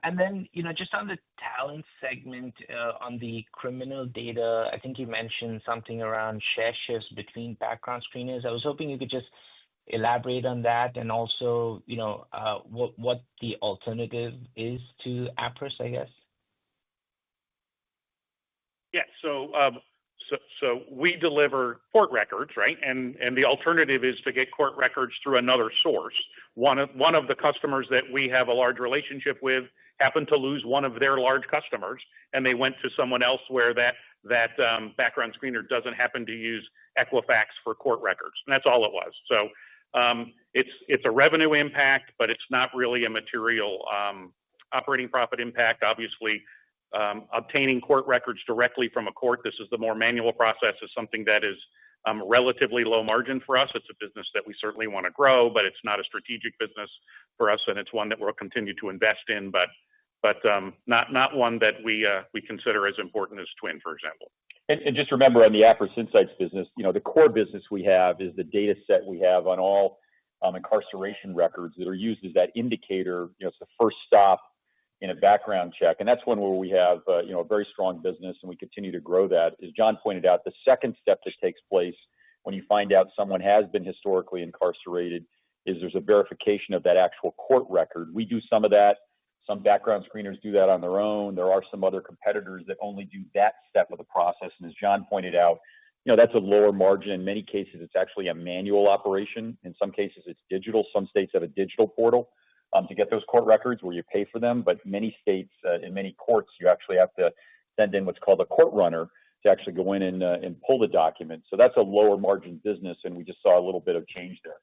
And then, just on the talent segment, on the criminal data, I think you mentioned something around share shifts between background screeners. I was hoping you could just elaborate on that, and also, what the alternative is to APRIS, I guess. Yeah. So we deliver court records, right? And the alternative is to get court records through another source. One of the customers that we have a large relationship with happened to lose one of their large customers, and they went to someone else where that background screener doesn't happen to use Equifax for court records. And that's all it was. So it's a revenue impact, but it's not really a material operating profit impact. Obviously, obtaining court records directly from a court, this is the more manual process, is something that is relatively low margin for us. It's a business that we certainly want to grow, but it's not a strategic business for us, and it's one that we'll continue to invest in, but not one that we consider as important as Twin, for example. And just remember, on the Appriss Insights business, the core business we have is the data set we have on all incarceration records that are used as that indicator. It's the first stop in a background check, and that's one where we have a very strong business, and we continue to grow that. As John pointed out, the second step that takes place when you find out someone has been historically incarcerated is there's a verification of that actual court record. We do some of that. Some background screeners do that on their own. There are some other competitors that only do that step of the process. And as John pointed out, that's a lower margin. In many cases, it's actually a manual operation. In some cases, it's digital. Some states have a digital portal to get those court records where you pay for them. But many states, in many courts, you actually have to send in what's called a court runner to actually go in and pull the document. So that's a lower margin business, and we just saw a little bit of change there.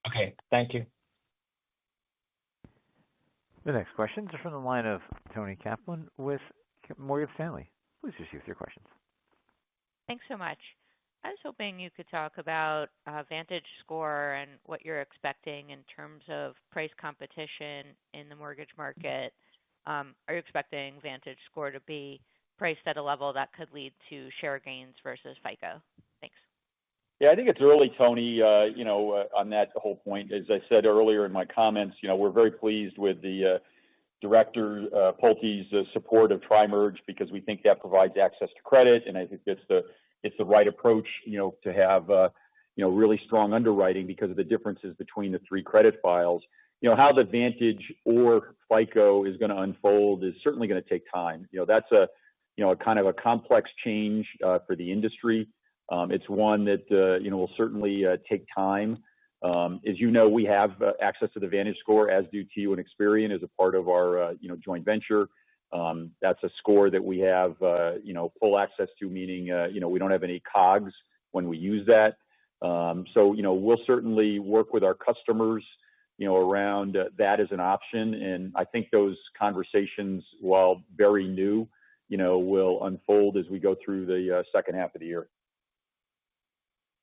Okay, thank you. The next questions are from the line of Toni Kaplan with Morgan Stanley. Please proceed with your questions. Thanks so much. I was hoping you could talk about VantageScore and what you're expecting in terms of price competition in the mortgage market. Are you expecting VantageScore to be priced at a level that could lead to share gains versus FICO? Thanks. Yeah, I think it's early, Tony, on that whole point. As I said earlier in my comments, we're very pleased with the Director Pulte's support of Tri-Merge because we think that provides access to credit, and I think it's the right approach, to have really strong underwriting because of the differences between the three credit files. How the Vantage or FICO is going to unfold is certainly going to take time. That's a kind of a complex change for the industry. It's one that will certainly take time. As you know, we have access to the VantageScore, as do TU and Experian, as a part of our joint venture. That's a score that we have full access to, meaning we don't have any COGS when we use that. So we'll certainly work with our customers around that as an option, and I think those conversations, while very new, will unfold as we go through the second half of the year.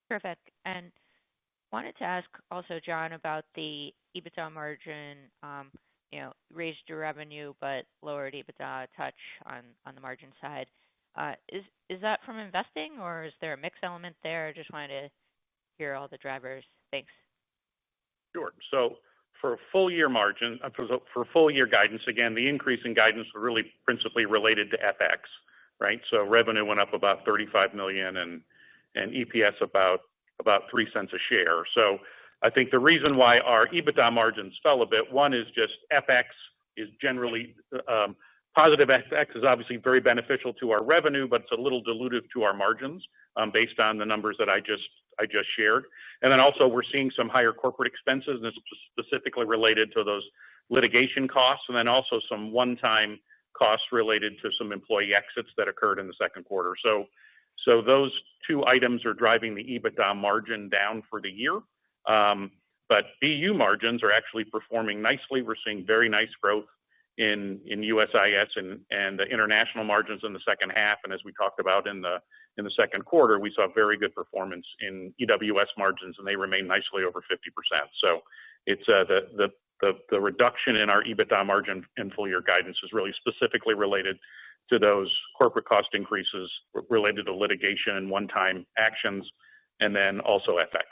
Perfect. And wanted to ask also, John, about the EBITDA margin. Raised your revenue but lowered EBITDA a touch on the margin side. Is that from investing, or is there a mix element there? Just wanted to hear all the drivers. Thanks. Sure. So for full year margin, for full year guidance, again, the increase in guidance was really principally related to FX, right? So revenue went up about $35 million and EPS about 3 cents a share. So I think the reason why our EBITDA margins fell a bit, one is just FX is generally positive. FX is obviously very beneficial to our revenue, but it's a little dilutive to our margins based on the numbers that I just shared. And then also we're seeing some higher corporate expenses, and it's specifically related to those litigation costs, and then also some one-time costs related to some employee exits that occurred in the second quarter. So those two items are driving the EBITDA margin down for the year. But BU margins are actually performing nicely. We're seeing very nice growth in USIS and the international margins in the second half. And as we talked about in the second quarter, we saw very good performance in EWS margins, and they remain nicely over 50%. So it's the reduction in our EBITDA margin in full year guidance is really specifically related to those corporate cost increases related to litigation and one-time actions, and then also FX.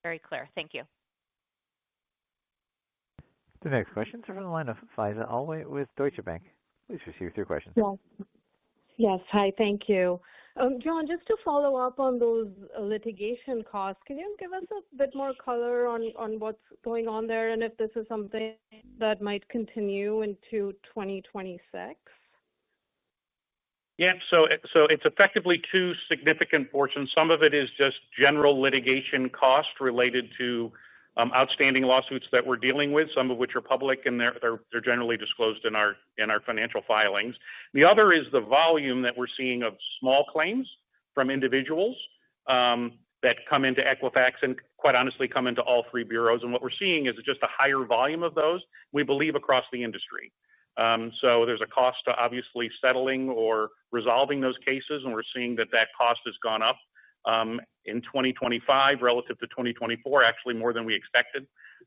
Very clear. Thank you. The next questions are from the line of Faiza Alwy with Deutsche Bank. Please proceed with your questions. Yes. Hi. Thank you. John, just to follow up on those litigation costs, can you give us a bit more color on what's going on there and if this is something that might continue into 2026? Yeah, so it's effectively two significant portions. Some of it is just general litigation cost related to outstanding lawsuits that we're dealing with, some of which are public, and they're generally disclosed in our financial filings. The other is the volume that we're seeing of small claims from individuals that come into Equifax and quite honestly come into all three bureaus. And what we're seeing is just a higher volume of those, we believe, across the industry. So there's a cost to obviously settling or resolving those cases, and we're seeing that cost has gone up in 2025 relative to 2024, actually more than we expected.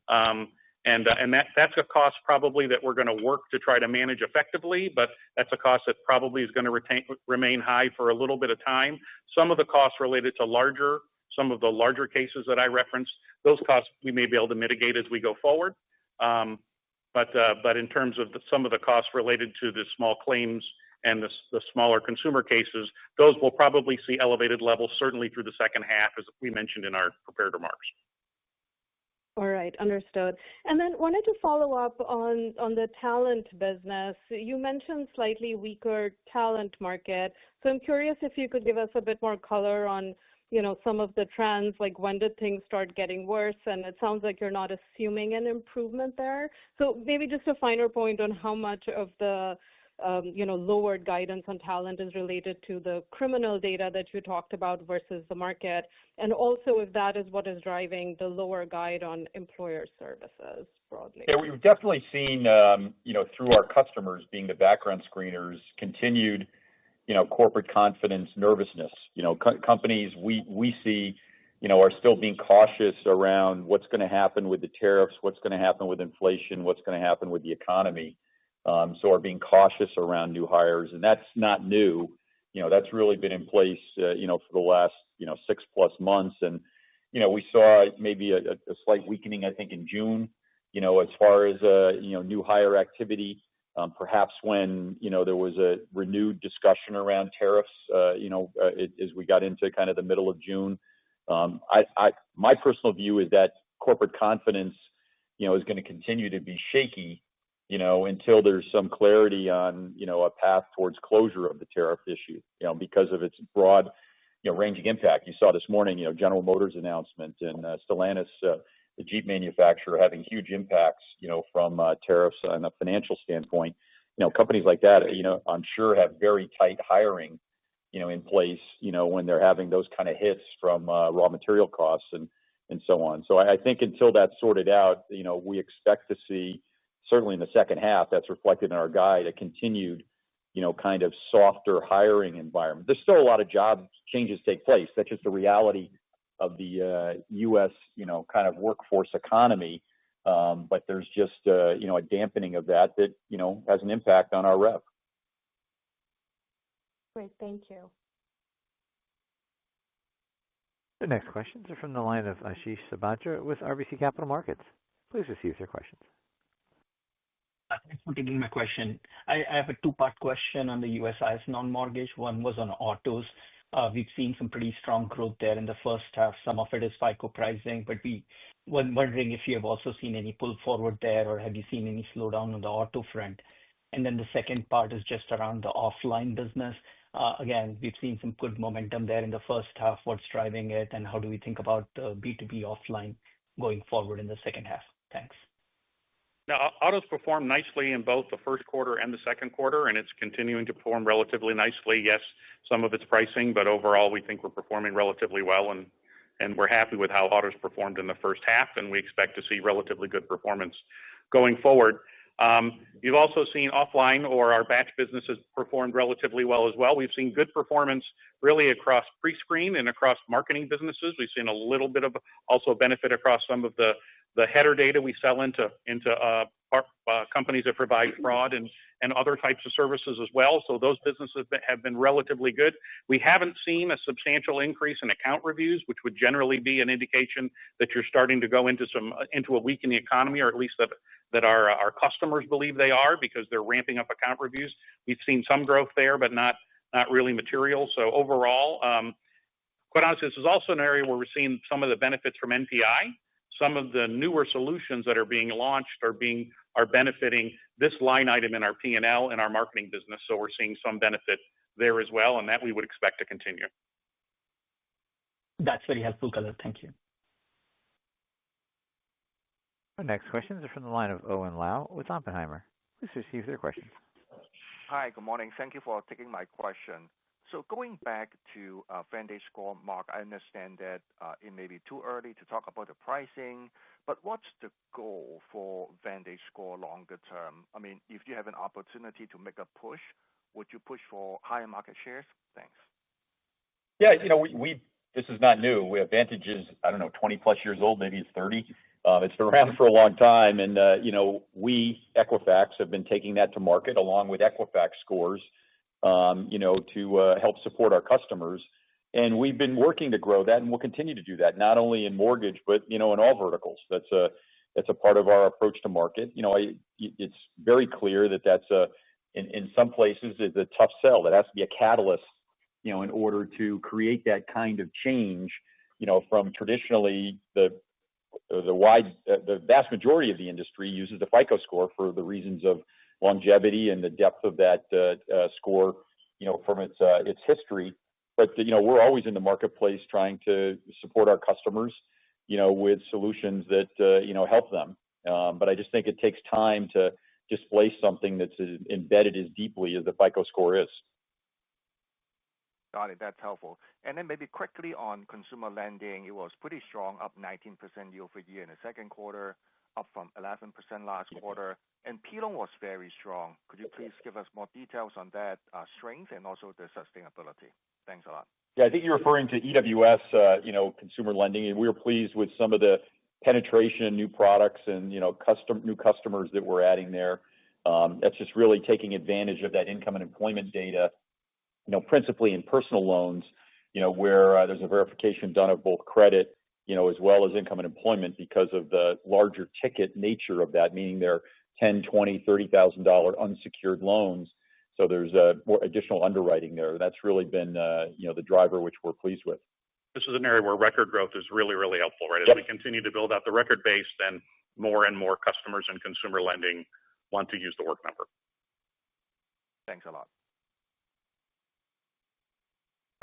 And that's a cost probably that we're going to work to try to manage effectively, but that's a cost that probably is going to remain high for a little bit of time. Some of the costs related to some of the larger cases that I referenced, those costs we may be able to mitigate as we go forward. But in terms of some of the costs related to the small claims and the smaller consumer cases, those will probably see elevated levels certainly through the second half, as we mentioned in our prepared remarks. All right, understood. And then wanted to follow up on the talent business. You mentioned slightly weaker talent market. So I'm curious if you could give us a bit more color on, some of the trends, like when did things start getting worse? And it sounds like you're not assuming an improvement there. So maybe just a finer point on how much of the lowered guidance on talent is related to the criminal data that you talked about versus the market, and also if that is what is driving the lower guide on employer services broadly. Yeah, we've definitely seen, through our customers being the background screeners, continued, corporate confidence, nervousness. Companies we see, are still being cautious around what's going to happen with the tariffs, what's going to happen with inflation, what's going to happen with the economy. So are being cautious around new hires, and that's not new. That's really been in place, for the last, 6+ months. And, we saw maybe a slight weakening, I think, in June, as far as, new hire activity, perhaps when, there was a renewed discussion around tariffs, as we got into kind of the middle of June. My personal view is that corporate confidence, is going to continue to be shaky, until there's some clarity on, a path towards closure of the tariff issue, because of its broad, ranging impact. You saw this morning, General Motors announcement and Stellantis, the Jeep manufacturer, having huge impacts, from tariffs on a financial standpoint. Companies like that, I'm sure have very tight hiring, in place, when they're having those kind of hits from raw material costs and so on. So I think until that's sorted out, we expect to see, certainly in the second half, that's reflected in our guide, a continued, kind of softer hiring environment. There's still a lot of job changes take place. That's just the reality of the U.S., kind of workforce economy. But there's just, a dampening of that, has an impact on our rev. Great, thank you. The next questions are from the line of Ashish Sabadra with RBC Capital Markets. Please proceed with your questions. Thanks for taking my question. I have a two-part question on the USIS non-mortgage. One was on autos. We've seen some pretty strong growth there in the first half. Some of it is FICO pricing, but we were wondering if you have also seen any pull forward there, or have you seen any slowdown on the auto front? And then the second part is just around the offline business. Again, we've seen some good momentum there in the first half. What's driving it, and how do we think about the B2B offline going forward in the second half? Thanks. Now, autos performed nicely in both the first quarter and the second quarter, and it's continuing to perform relatively nicely. Yes, some of it's pricing, but overall we think we're performing relatively well, and we're happy with how autos performed in the first half, and we expect to see relatively good performance going forward. You've also seen offline, or our batch businesses, performed relatively well as well. We've seen good performance really across pre-screen and across marketing businesses. We've seen a little bit of also benefit across some of the header data we sell into companies that provide fraud and other types of services as well. So those businesses have been relatively good. We haven't seen a substantial increase in account reviews, which would generally be an indication that you're starting to go into a weakening economy, or at least that our customers believe they are, because they're ramping up account reviews. We've seen some growth there, but not really material. So overall, quite honestly, this is also an area where we're seeing some of the benefits from NPI. Some of the newer solutions that are being launched are benefiting this line item in our P&L and our marketing business. So we're seeing some benefit there as well, and that we would expect to continue. That's very helpful, color. Thank you. Our next questions are from the line of Owen Lau with Oppenheimer. Please receive their questions. Hi, good morning. Thank you for taking my question. So going back to VantageScore, Mark, I understand that it may be too early to talk about the pricing, but what's the goal for VantageScore longer term? I mean, if you have an opportunity to make a push, would you push for higher market shares? Thanks. Yeah, this is not new. We have Vantage is, I don't know, 20 plus years old, maybe it's 30. It's been around for a long time. And, we, Equifax, have been taking that to market along with Equifax scores, to help support our customers. And we've been working to grow that, and we'll continue to do that, not only in mortgage, but, in all verticals. That's a part of our approach to market. It's very clear that in some places, is a tough sell. That has to be a catalyst, in order to create that kind of change, from traditionally the vast majority of the industry uses the FICO score for the reasons of longevity and the depth of that score, from its history. But we're always in the marketplace trying to support our customers, with solutions that help them. But I just think it takes time to displace something that's embedded as deeply as the FICO score is. Got it. That's helpful. And then maybe quickly on consumer lending, it was pretty strong, up 19% year over year in the second quarter, up from 11% last quarter. And P-loan was very strong. Could you please give us more details on that strength and also the sustainability? Thanks a lot. Yeah, I think you're referring to EWS, consumer lending, and we were pleased with some of the penetration, new products, and new customers that we're adding there. That's just really taking advantage of that income and employment data, principally in personal loans, where there's a verification done of both credit, as well as income and employment because of the larger ticket nature of that, meaning they're $10,000, $20,000, $30,000 unsecured loans. So there's more additional underwriting there. That's really been, the driver, which we're pleased with. This is an area where record growth is really, really helpful, right? As Yep. we continue to build out the record base, then more and more customers in consumer lending want to use the work number. Thanks a lot.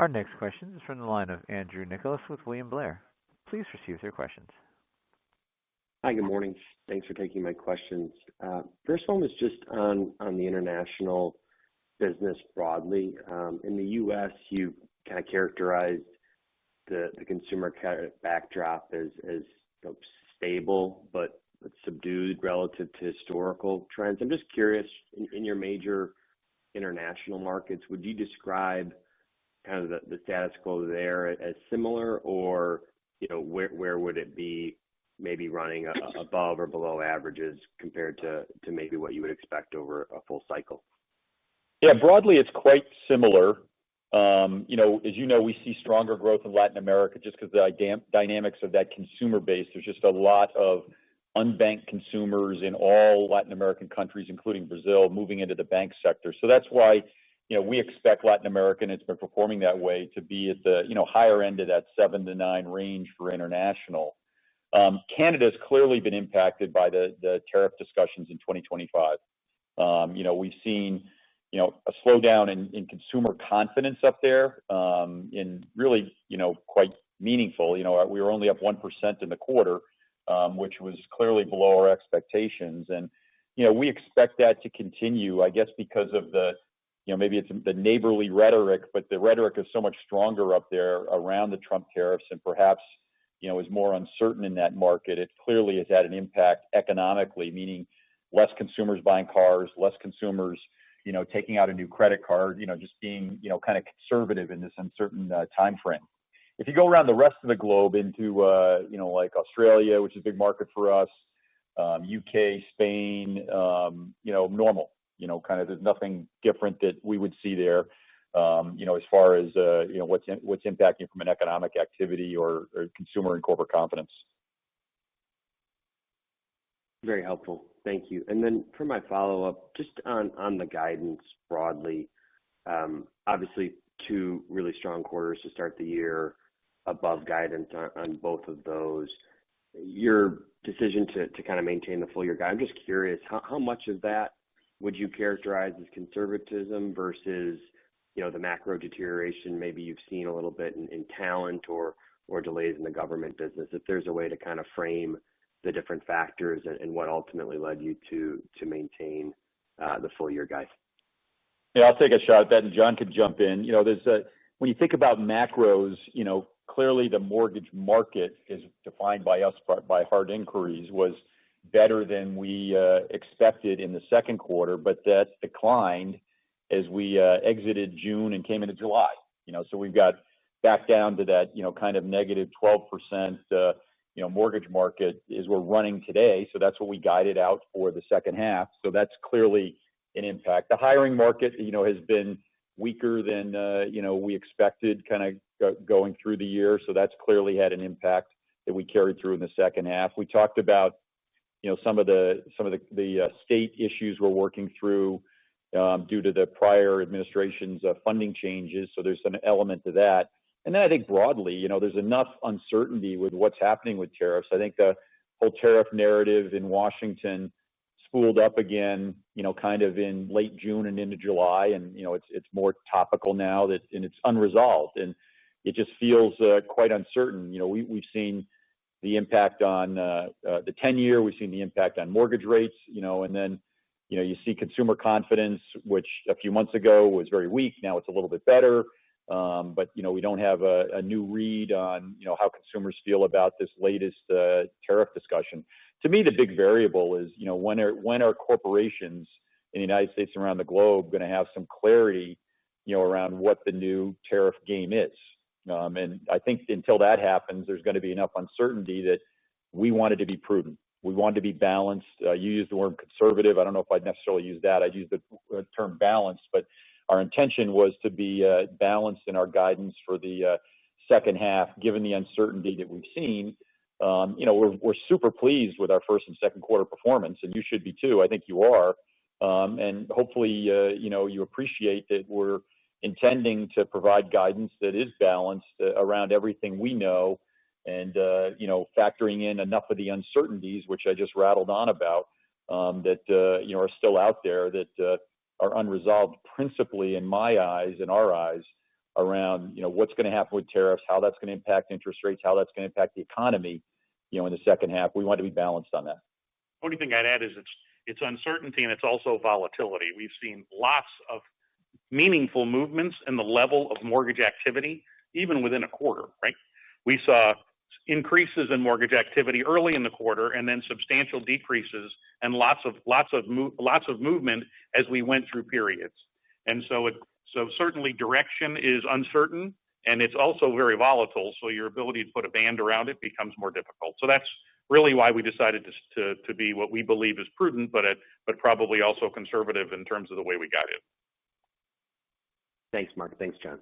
Our next question is from the line of Andrew Nicholas with William Blair. Please proceed with your questions. Hi, good morning. Thanks for taking my questions. First one was just on the international business broadly. In the U.S., you kind of characterized the consumer credit backdrop as stable but subdued relative to historical trends. I'm just curious, in your major international markets, would you describe kind of the status quo there as similar, or where would it be maybe running above or below averages compared to maybe what you would expect over a full cycle? Yeah, broadly, it's quite similar. As we see stronger growth in Latin America just because the dynamics of that consumer base. There's just a lot of unbanked consumers in all Latin American countries, including Brazil, moving into the bank sector. So that's why, we expect Latin America, and it's been performing that way, to be at the, higher end of that 7 to 9 range for international. Canada's clearly been impacted by the tariff discussions in 2025. We've seen, a slowdown in consumer confidence up there, in really, quite meaningful. We were only up 1% in the quarter, which was clearly below our expectations. And, we expect that to continue, I guess, because of maybe it's the neighborly rhetoric, but the rhetoric is so much stronger up there around the Trump tariffs and perhaps, is more uncertain in that market. It clearly has had an impact economically, meaning less consumers buying cars, less consumers, taking out a new credit card, just being, kind of conservative in this uncertain time frame. If you go around the rest of the globe into, like Australia, which is a big market for us, UK, Spain, normal, kind of there's nothing different that we would see there, as far as, what's impacting from an economic activity or consumer and corporate confidence. Very helpful. Thank you. And then for my follow-up, just on the guidance broadly, obviously 2 really strong quarters to start the year, above guidance on both of those. Your decision to kind of maintain the full year guide, I'm just curious, how much of that would you characterize as conservatism versus, the macro deterioration maybe you've seen a little bit in talent or delays in the government business? If there's a way to kind of frame the different factors and what ultimately led you to maintain the full year guide. Yeah, I'll take a shot at that, and John could jump in. When you think about macros, clearly the mortgage market is defined by us by hard inquiries was better than we expected in the second quarter, but that declined as we exited June and came into July. So we've got back down to that, kind of negative 12%, mortgage market is we're running today. So that's what we guided out for the second half. So that's clearly an impact. The hiring market, has been weaker than, we expected kind of going through the year. So that's clearly had an impact that we carried through in the second half. We talked about, some of the state issues we're working through due to the prior administration's funding changes. So there's an element to that. And then I think broadly, there's enough uncertainty with what's happening with tariffs. I think the whole tariff narrative in Washington spooled up again, kind of in late June and into July. And, it's more topical now and it's unresolved. And it just feels quite uncertain. We've seen the impact on the 10-year, we've seen the impact on mortgage rates, and then, you see consumer confidence, which a few months ago was very weak. Now it's a little bit better. But, we don't have a new read on, how consumers feel about this latest tariff discussion. To me, the big variable is, when are corporations in the United States and around the globe going to have some clarity, around what the new tariff game is. And I think until that happens, there's going to be enough uncertainty that we wanted to be prudent. We wanted to be balanced. You used the word conservative. I don't know if I'd necessarily use that. I'd use the term balanced, but our intention was to be balanced in our guidance for the second half, given the uncertainty that we've seen. We're super pleased with our first and second quarter performance, and you should be too. I think you are. And hopefully, you appreciate that we're intending to provide guidance that is balanced around everything we know and, factoring in enough of the uncertainties, which I just rattled on about, that, are still out there that are unresolved, principally in my eyes, in our eyes, around, what's going to happen with tariffs, how that's going to impact interest rates, how that's going to impact the economy, in the second half. We want to be balanced on that. The only thing I'd add is it's uncertainty and it's also volatility. We've seen lots of meaningful movements in the level of mortgage activity, even within a quarter, right? We saw increases in mortgage activity early in the quarter and then substantial decreases and lots of movement as we went through periods. And so certainly direction is uncertain and it's also very volatile. So your ability to put a band around it becomes more difficult. So that's really why we decided to be what we believe is prudent, but probably also conservative in terms of the way we got it. Thanks, Mark. Thanks, John.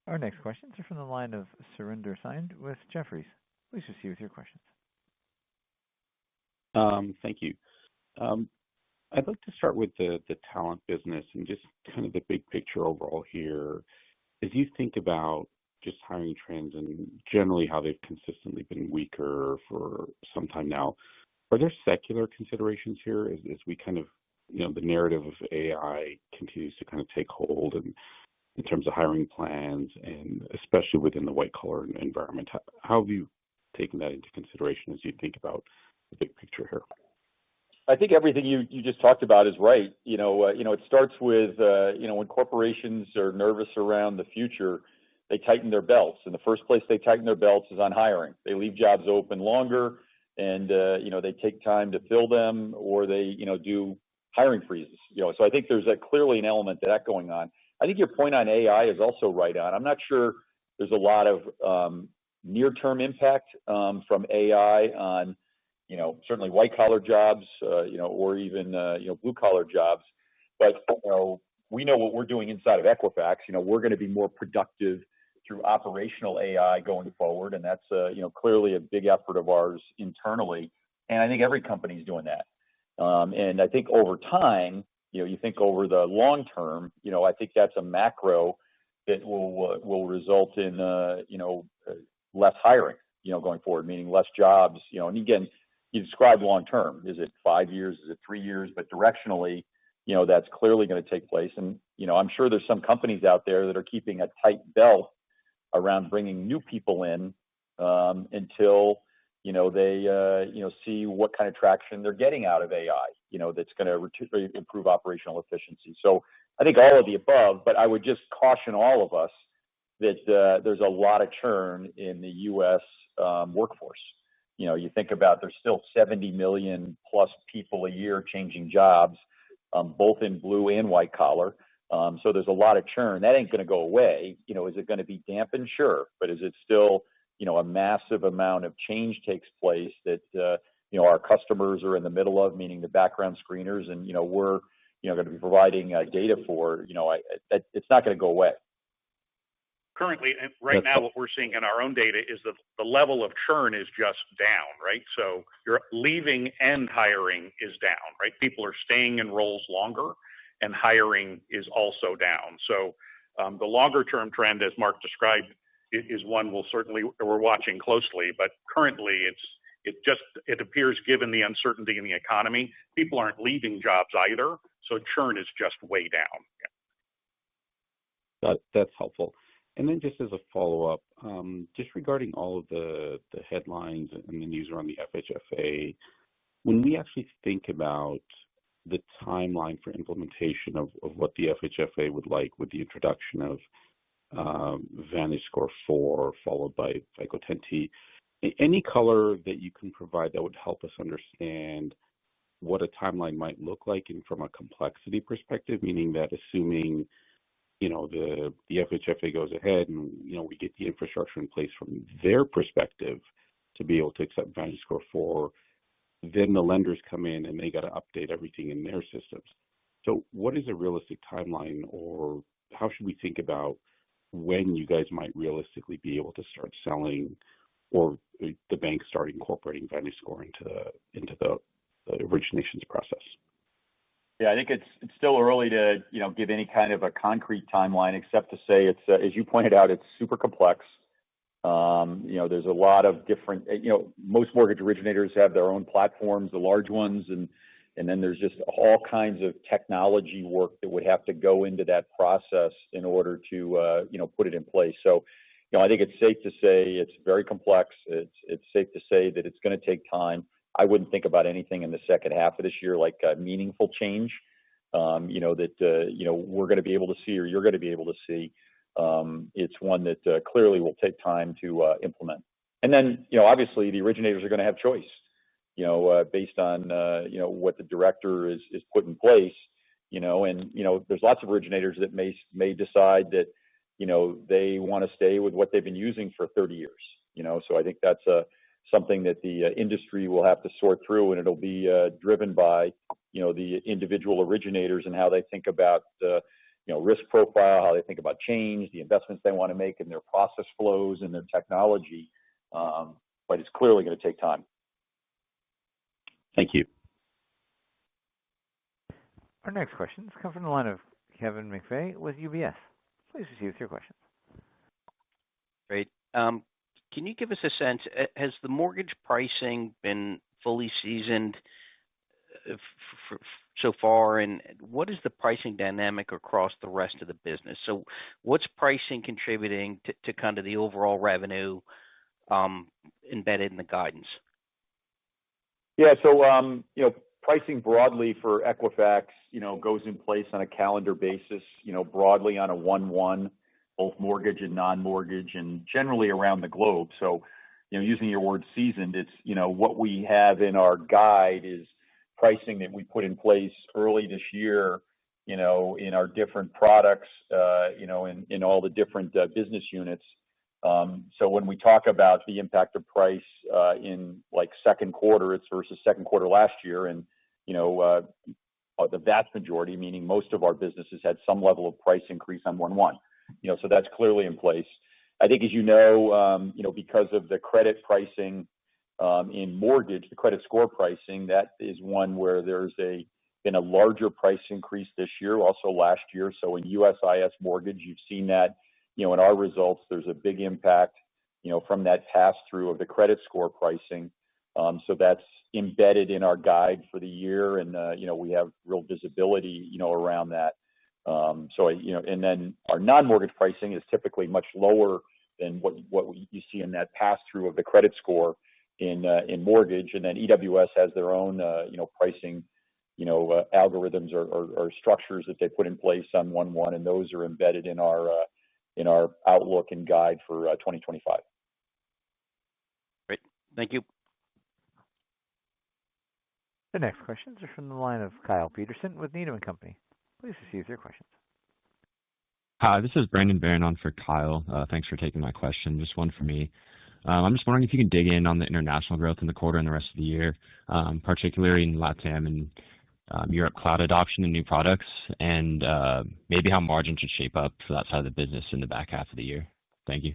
Our next questions are from the line of Surinder Thind with Jefferies. Please proceed with your questions. Thank you. I'd like to start with the talent business and just kind of the big picture overall here. As you think about just hiring trends and generally how they've consistently been weaker for some time now, are there secular considerations here as we kind of, the narrative of AI continues to kind of take hold and in terms of hiring plans and especially within the white collar environment? How have you taken that into consideration as you think about the big picture here? I think everything you just talked about is right. It starts with, when corporations are nervous around the future, they tighten their belts. And the first place they tighten their belts is on hiring. They leave jobs open longer and, they take time to fill them or they, do hiring freezes. So I think there's clearly an element to that going on. I think your point on AI is also right on. I'm not sure there's a lot of near-term impact from AI on, certainly white-collar jobs, or even, blue-collar jobs. But, we know what we're doing inside of Equifax. We're going to be more productive through operational AI going forward. And that's, clearly a big effort of ours internally. And I think every company is doing that. And I think over time, you think over the long term, I think that's a macro that will result in, less hiring, going forward, meaning less jobs, and again, you describe long term. Is it 5 years? Is it 3 years? But directionally, that's clearly going to take place. And, I'm sure there's some companies out there that are keeping a tight belt around bringing new people in until they see what kind of traction they're getting out of AI, that's going to improve operational efficiency. So I think all of the above, but I would just caution all of us that there's a lot of churn in the U.S. Workforce. You think about there's still 70 million plus people a year changing jobs, both in blue and white collar. So there's a lot of churn. That ain't going to go away. Is it going to be dampened? Sure. But is it still, a massive amount of change takes place that, our customers are in the middle of, meaning the background screeners, and, we're, going to be providing data for, it's not going to go away. Currently, right now, what we're seeing in our own data is that the level of churn is just down, right? So your leaving and hiring is down, right? People are staying in roles longer, and hiring is also down. So the longer term trend, as Mark described, is one we're watching closely. But currently, it appears, given the uncertainty in the economy, people aren't leaving jobs either. So churn is just way down. That's helpful. And then just as a follow-up, just regarding all of the headlines and the news around the FHFA, when we actually think about the timeline for implementation of what the FHFA would like with the introduction of VantageScore 4 followed by FICO 10T, any color that you can provide that would help us understand what a timeline might look like and from a complexity perspective, meaning that assuming the FHFA goes ahead and, we get the infrastructure in place from their perspective to be able to accept VantageScore 4, then the lenders come in and they got to update everything in their systems. So what is a realistic timeline, or how should we think about when you guys might realistically be able to start selling, or the bank start incorporating VantageScore into the originations process? Yeah, I think it's still early to give any kind of a concrete timeline, except to say it's as you pointed out, it's super complex. There's a lot of different. Most mortgage originators have their own platforms, the large ones, and then there's just all kinds of technology work that would have to go into that process in order to put it in place. So, I think it's safe to say it's very complex. It's safe to say that it's going to take time. I wouldn't think about anything in the second half of this year like meaningful change, that we're going to be able to see or you're going to be able to see. It's one that clearly will take time to implement. And then, obviously the originators are going to have choice, based on, what the director is put in place, and, there's lots of originators that may decide that, they want to stay with what they've been using for 30 years, so I think that's something that the industry will have to sort through, and it'll be driven by, the individual originators and how they think about risk profile, how they think about change, the investments they want to make in their process flows and their technology. But it's clearly going to take time. Thank you. Our next questions come from the line of Kevin McVeigh with UBS. Please proceed with your questions. Great. Can you give us a sense, has the mortgage pricing been fully seasoned so far, and what is the pricing dynamic across the rest of the business? So what's pricing contributing to kind of the overall revenue embedded in the guidance? Yeah, so pricing broadly for Equifax, goes in place on a calendar basis, broadly on a 1/1, both mortgage and non-mortgage, and generally around the globe. So, using your word seasoned, it's, what we have in our guide is pricing that we put in place early this year, in our different products, in all the different business units. So when we talk about the impact of price in like second quarter, it's versus second quarter last year, and the vast majority, meaning most of our businesses, had some level of price increase on 1/1. So that's clearly in place. I think, as because of the credit pricing in mortgage, the credit score pricing, that is one where there's been a larger price increase this year, also last year. So in USIS mortgage, you've seen that, in our results, there's a big impact, from that pass through of the credit score pricing. So that's embedded in our guide for the year, and we have real visibility, around that. And then our non-mortgage pricing is typically much lower than what you see in that pass through of the credit score. in mortgage, and then EWS has their own pricing algorithms or structures that they put in place on 1/1, and those are embedded in our outlook and guide for 2025. Great. Thank you. The next questions are from the line of Kyle Peterson with Needham & Company. Please proceed with your questions. Hi, this is Brandon Barron on for Kyle. Thanks for taking my question. Just one for me. I'm just wondering if you can dig in on the international growth in the quarter and the rest of the year, particularly in LATAM and Europe cloud adoption and new products, and maybe how margins should shape up for that side of the business in the back half of the year. Thank you.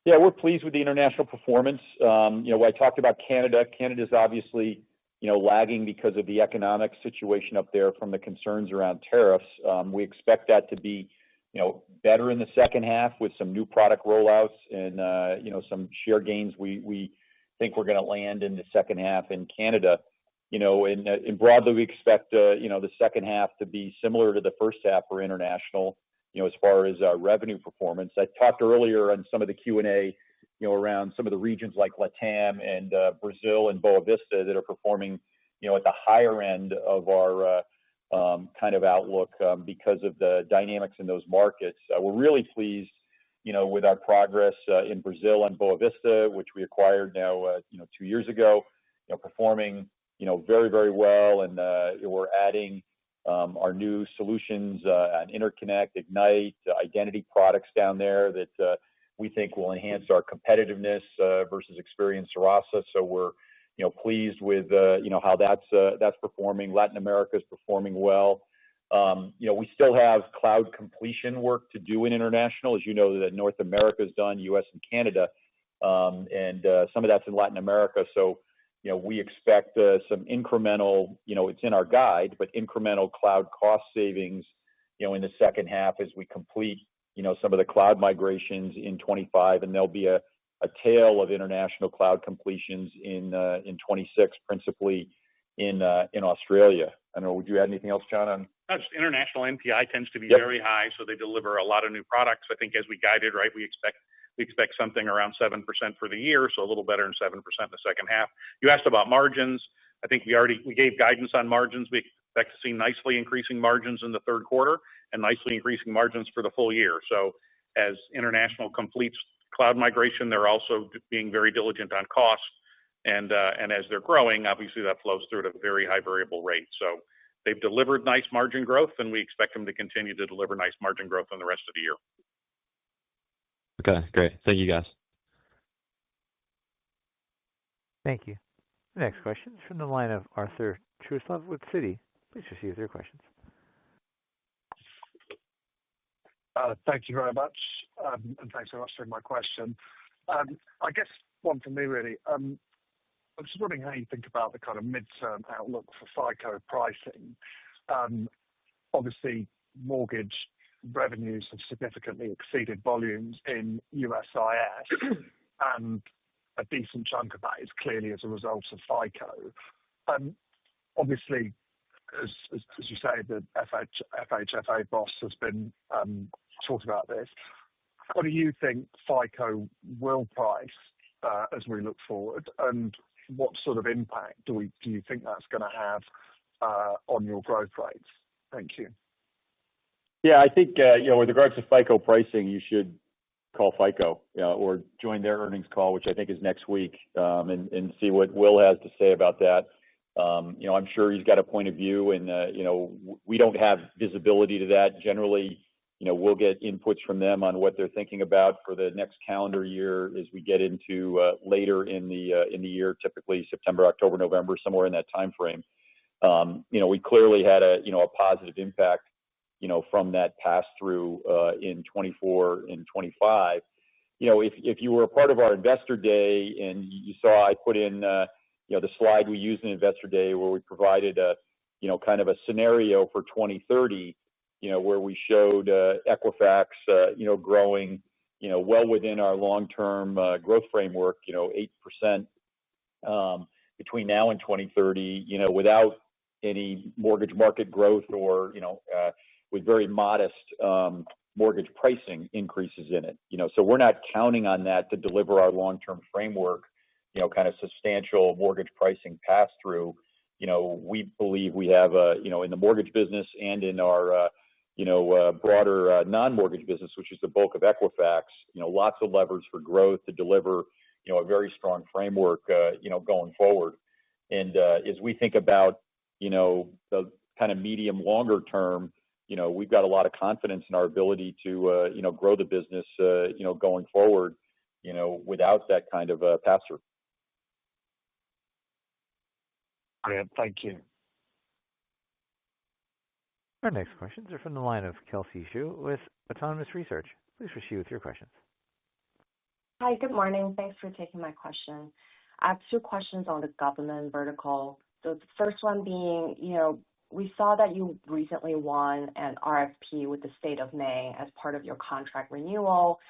Yeah, we're pleased with the international performance. I talked about Canada. Canada's obviously lagging because of the economic situation up there from the concerns around tariffs. We expect that to be better in the second half with some new product rollouts and some share gains we think we're going to land in the second half in Canada. And broadly, we expect the second half to be similar to the first half for international as far as revenue performance. I talked earlier on some of the Q&A around some of the regions like LATAM and Brazil and Boa Vista that are performing at the higher end of our kind of outlook because of the dynamics in those markets. We're really pleased with our progress in Brazil and Boa Vista, which we acquired now 2 years ago, performing very, very well, and we're adding our new solutions on Interconnect, Ignite, identity products down there that we think will enhance our competitiveness versus Experience Serasa. So we're pleased with how that's performing. Latin America is performing well. We still have cloud completion work to do in international, as you know, that North America is done, U.S. and Canada, and some of that's in Latin America. So we expect some incremental, it's in our guide, but incremental cloud cost savings in the second half as we complete some of the cloud migrations in 25, and there'll be a tail of international cloud completions in 26, principally in Australia. I don't know, would you add anything else, John? On just international NPI tends to be very high, so they deliver a lot of new products. I think as we guided, right, we expect something around 7% for the year, so a little better than 7% in the second half. You asked about margins. I think we gave guidance on margins. We expect to see nicely increasing margins in the third quarter and nicely increasing margins for the full year. So as international completes cloud migration, they're also being very diligent on costs, and as they're growing, obviously that flows through at a very high variable rate. So they've delivered nice margin growth, and we expect them to continue to deliver nice margin growth in the rest of the year. Okay, great. Thank you, guys. Thank you. The next question is from the line of Arthur Truslove with Citi. Please proceed with your questions. Thank you very much, and thanks very much for my question. I guess one for me, really. I'm just wondering how you think about the kind of midterm outlook for FICO pricing. Obviously, mortgage revenues have significantly exceeded volumes in USIS, and a decent chunk of that is clearly as a result of FICO. Obviously, as you say, the FHFA boss has been talking about this. What do you think FICO will price as we look forward, and what sort of impact do you think that's going to have on your growth rates? Thank you. Yeah, I think with regards to FICO pricing, you should call FICO or join their earnings call, which I think is next week, and see what Will has to say about that. I'm sure he's got a point of view, and we don't have visibility to that. Generally, we'll get inputs from them on what they're thinking about for the next calendar year as we get into later in the year, typically September, October, November, somewhere in that time frame. We clearly had a positive impact from that pass through in 24 and 25. If you were a part of our investor day and you saw I put in the slide we used in Investor Day where we provided a kind of a scenario for 2030, where we showed Equifax growing well within our long-term growth framework, 8% between now and 2030, without any mortgage market growth or with very modest mortgage pricing increases in it. So we're not counting on that to deliver our long-term framework kind of substantial mortgage pricing pass-through, we believe we have, in the mortgage business and in our, broader non-mortgage business, which is the bulk of Equifax, lots of levers for growth to deliver, a very strong framework, going forward. And as we think about, the kind of medium longer term, we've got a lot of confidence in our ability to, grow the business, going forward, without that kind of pass-through. Brilliant. Thank you. Our next questions are from the line of Kelsey Zhu with Autonomous Research. Please proceed with your questions. Hi, good morning. Thanks for taking my question. I have two questions on the government vertical. So the first one being, we saw that you recently won an RFP with the state of Maine as part of your contract renewal.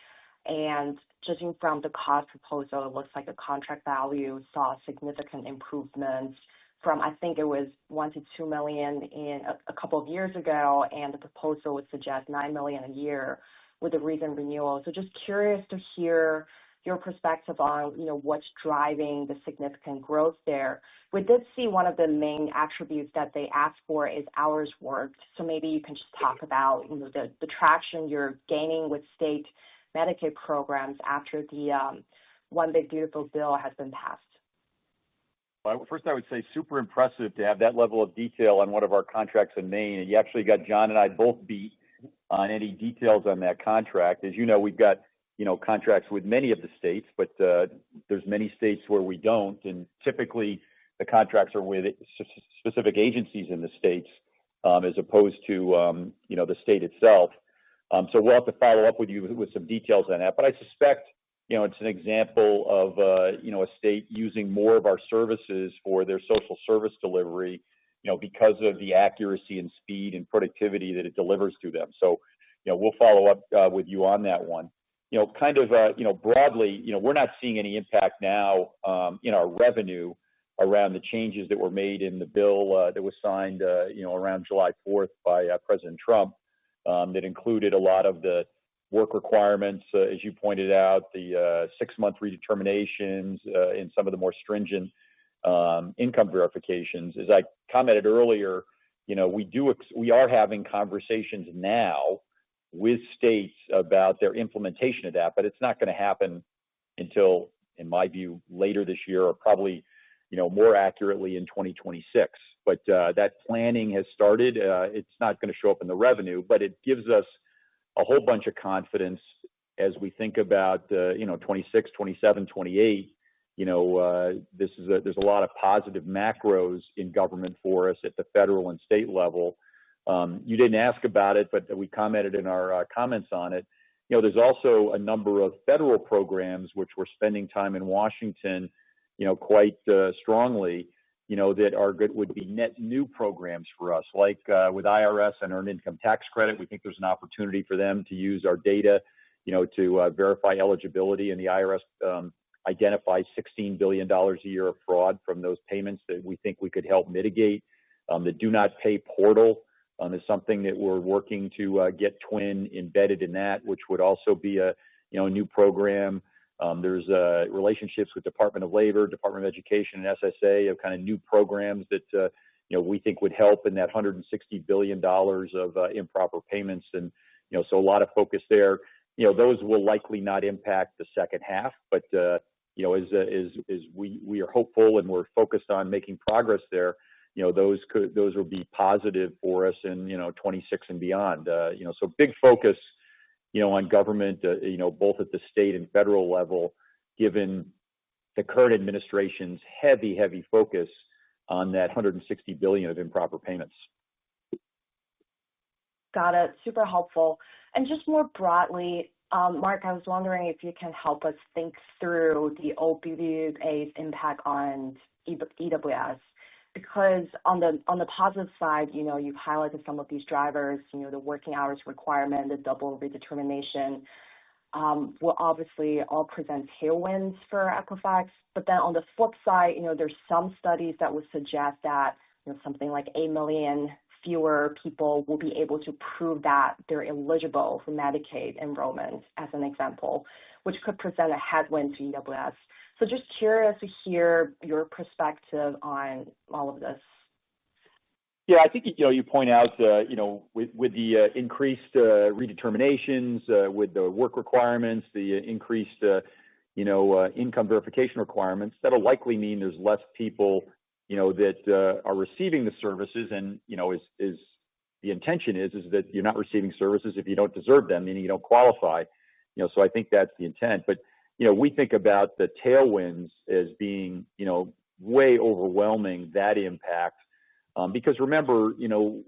And judging from the cost proposal, it looks like the contract value saw significant improvements from, I think it was $1 to $2 million in a couple of years ago, and the proposal would suggest $9 million a year with the recent renewal. So just curious to hear your perspective on, what's driving the significant growth there. We did see one of the main attributes that they asked for is hours worked. So maybe you can just talk about, the traction you're gaining with state Medicaid programs after the One Big Beautiful Bill has been passed. Well, first, I would say super impressive to have that level of detail on one of our contracts in Maine. And you actually got John and I both beat on any details on that contract. As you know, we've got, contracts with many of the states, but there's many states where we don't. And typically the contracts are with specific agencies in the states, as opposed to, the state itself. So we'll have to follow up with you with some details on that. But I suspect, it's an example of, a state using more of our services for their social service delivery, because of the accuracy and speed and productivity that it delivers to them. So, we'll follow up with you on that one. Broadly, we're not seeing any impact now in our revenue around the changes that were made in the bill that was signed, around July 4th by President Trump, that included a lot of the work requirements, as you pointed out, the 6-month redeterminations, and some of the more stringent income verifications. As I commented earlier, we are having conversations now with states about their implementation of that, but it's not going to happen until, in my view, later this year, or probably, more accurately in 2026. But that planning has started. It's not going to show up in the revenue, but it gives us a whole bunch of confidence as we think about, 26, 27, 28. There's a lot of positive macros in government for us at the federal and state level. You didn't ask about it, but we commented in our comments on it. There's also a number of federal programs which we're spending time in Washington, quite strongly, that are good, would be net new programs for us, like with IRS and Earned Income Tax Credit. We think there's an opportunity for them to use our data, to verify eligibility, and the IRS identifies $16 billion a year of fraud from those payments that we think we could help mitigate. The Do Not Pay portal is something that we're working to get Twin embedded in that, which would also be a new program. There's relationships with Department of Labor, Department of Education, and SSA of kind of new programs that we think would help in that $160 billion of improper payments, and so a lot of focus there. Those will likely not impact the second half, but as we are hopeful and we're focused on making progress there, those will be positive for us in 26 and beyond. So big focus on government, both at the state and federal level, given the current administration's heavy focus on that $160 billion of improper payments. Got it. Super helpful. And just more broadly, Mark, I was wondering if you can help us think through the OBBA's impact on EWS. Because on the positive side, you've highlighted some of these drivers, the working hours requirement, the double redetermination, will obviously all present tailwinds for Equifax. But then on the flip side, there's some studies that would suggest that something like 8 million fewer people will be able to prove that they're eligible for Medicaid enrollment, as an example, which could present a headwind to EWS. So just curious to hear your perspective on all of this. Yeah, I think you point out with the increased redeterminations, with the work requirements, the increased income verification requirements, that'll likely mean there's less people that are receiving the services, and is the intention is that you're not receiving services if you don't deserve them, meaning you don't qualify. So I think that's the intent. But we think about the tailwinds as being way overwhelming that impact. Because remember,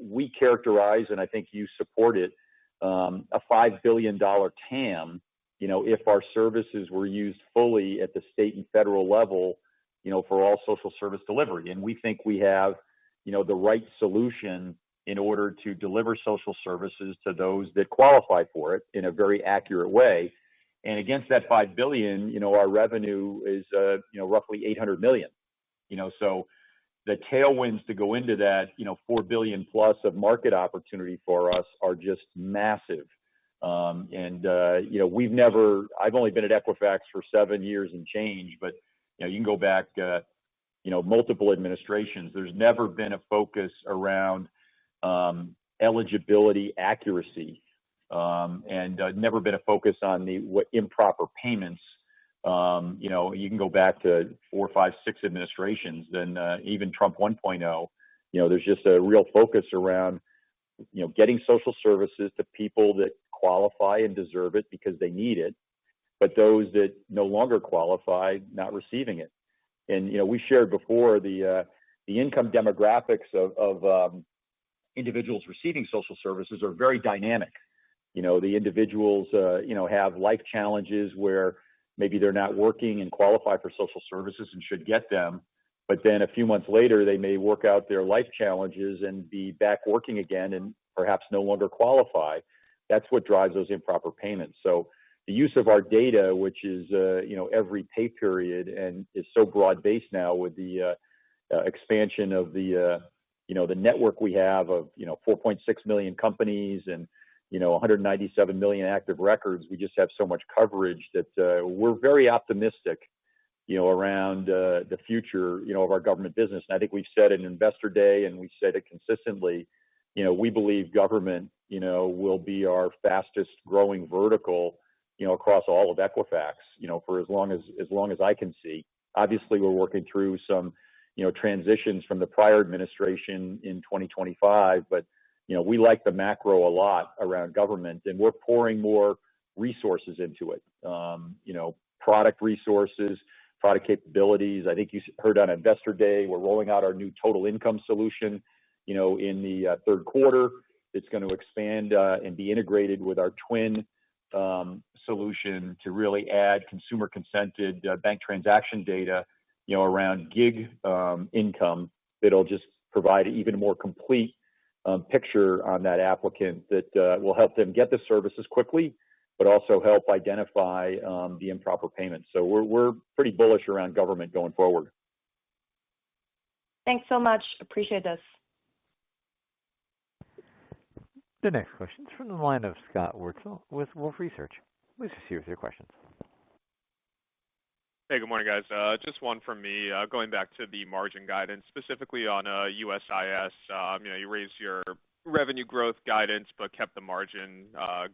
we characterize, and I think you support it, a $5 billion TAM, if our services were used fully at the state and federal level, for all social service delivery. And we think we have, the right solution in order to deliver social services to those that qualify for it in a very accurate way. And against that 5 billion, our revenue is, roughly 800 million. So the tailwinds to go into that, 4 billion plus of market opportunity for us are just massive. I've only been at Equifax for 7 years and change, but you can go back, multiple administrations. There's never been a focus around eligibility accuracy, and never been a focus on what improper payments. You can go back to 4, 5, 6 administrations, then even Trump 1.0. There's just a real focus around getting social services to people that qualify and deserve it because they need it, but those that no longer qualify not receiving it. And we shared before the income demographics of individuals receiving social services are very dynamic. The individuals have life challenges where maybe they're not working and qualify for social services and should get them, but then a few months later they may work out their life challenges and be back working again and perhaps no longer qualify. That's what drives those improper payments. So the use of our data, which is every pay period and is so broad based now with the expansion of the network we have of 4.6 million companies and 197 million active records. We just have so much coverage that we're very optimistic around the future of our government business. And I think we've said it in Investor Day, and we've said it consistently. We believe government will be our fastest growing vertical across all of Equifax for as long as I can see. Obviously, we're working through some transitions from the prior administration in 2025, but we like the macro a lot around government, and we're pouring more resources into it. Product resources, product capabilities. I think you heard on Investor Day, we're rolling out our new total income solution, in the third quarter. It's going to expand and be integrated with our twin solution to really add consumer consented bank transaction data, around gig income. That'll just provide an even more complete picture on that applicant that will help them get the services quickly, but also help identify the improper payments. So we're pretty bullish around government going forward. Thanks so much. Appreciate this. The next question is from the line of Scott Wurtzel with Wolfe Research. Please proceed with your questions. Hey, good morning, guys. Just one from me. Going back to the margin guidance, specifically on USIS. You raised your revenue growth guidance, but kept the margin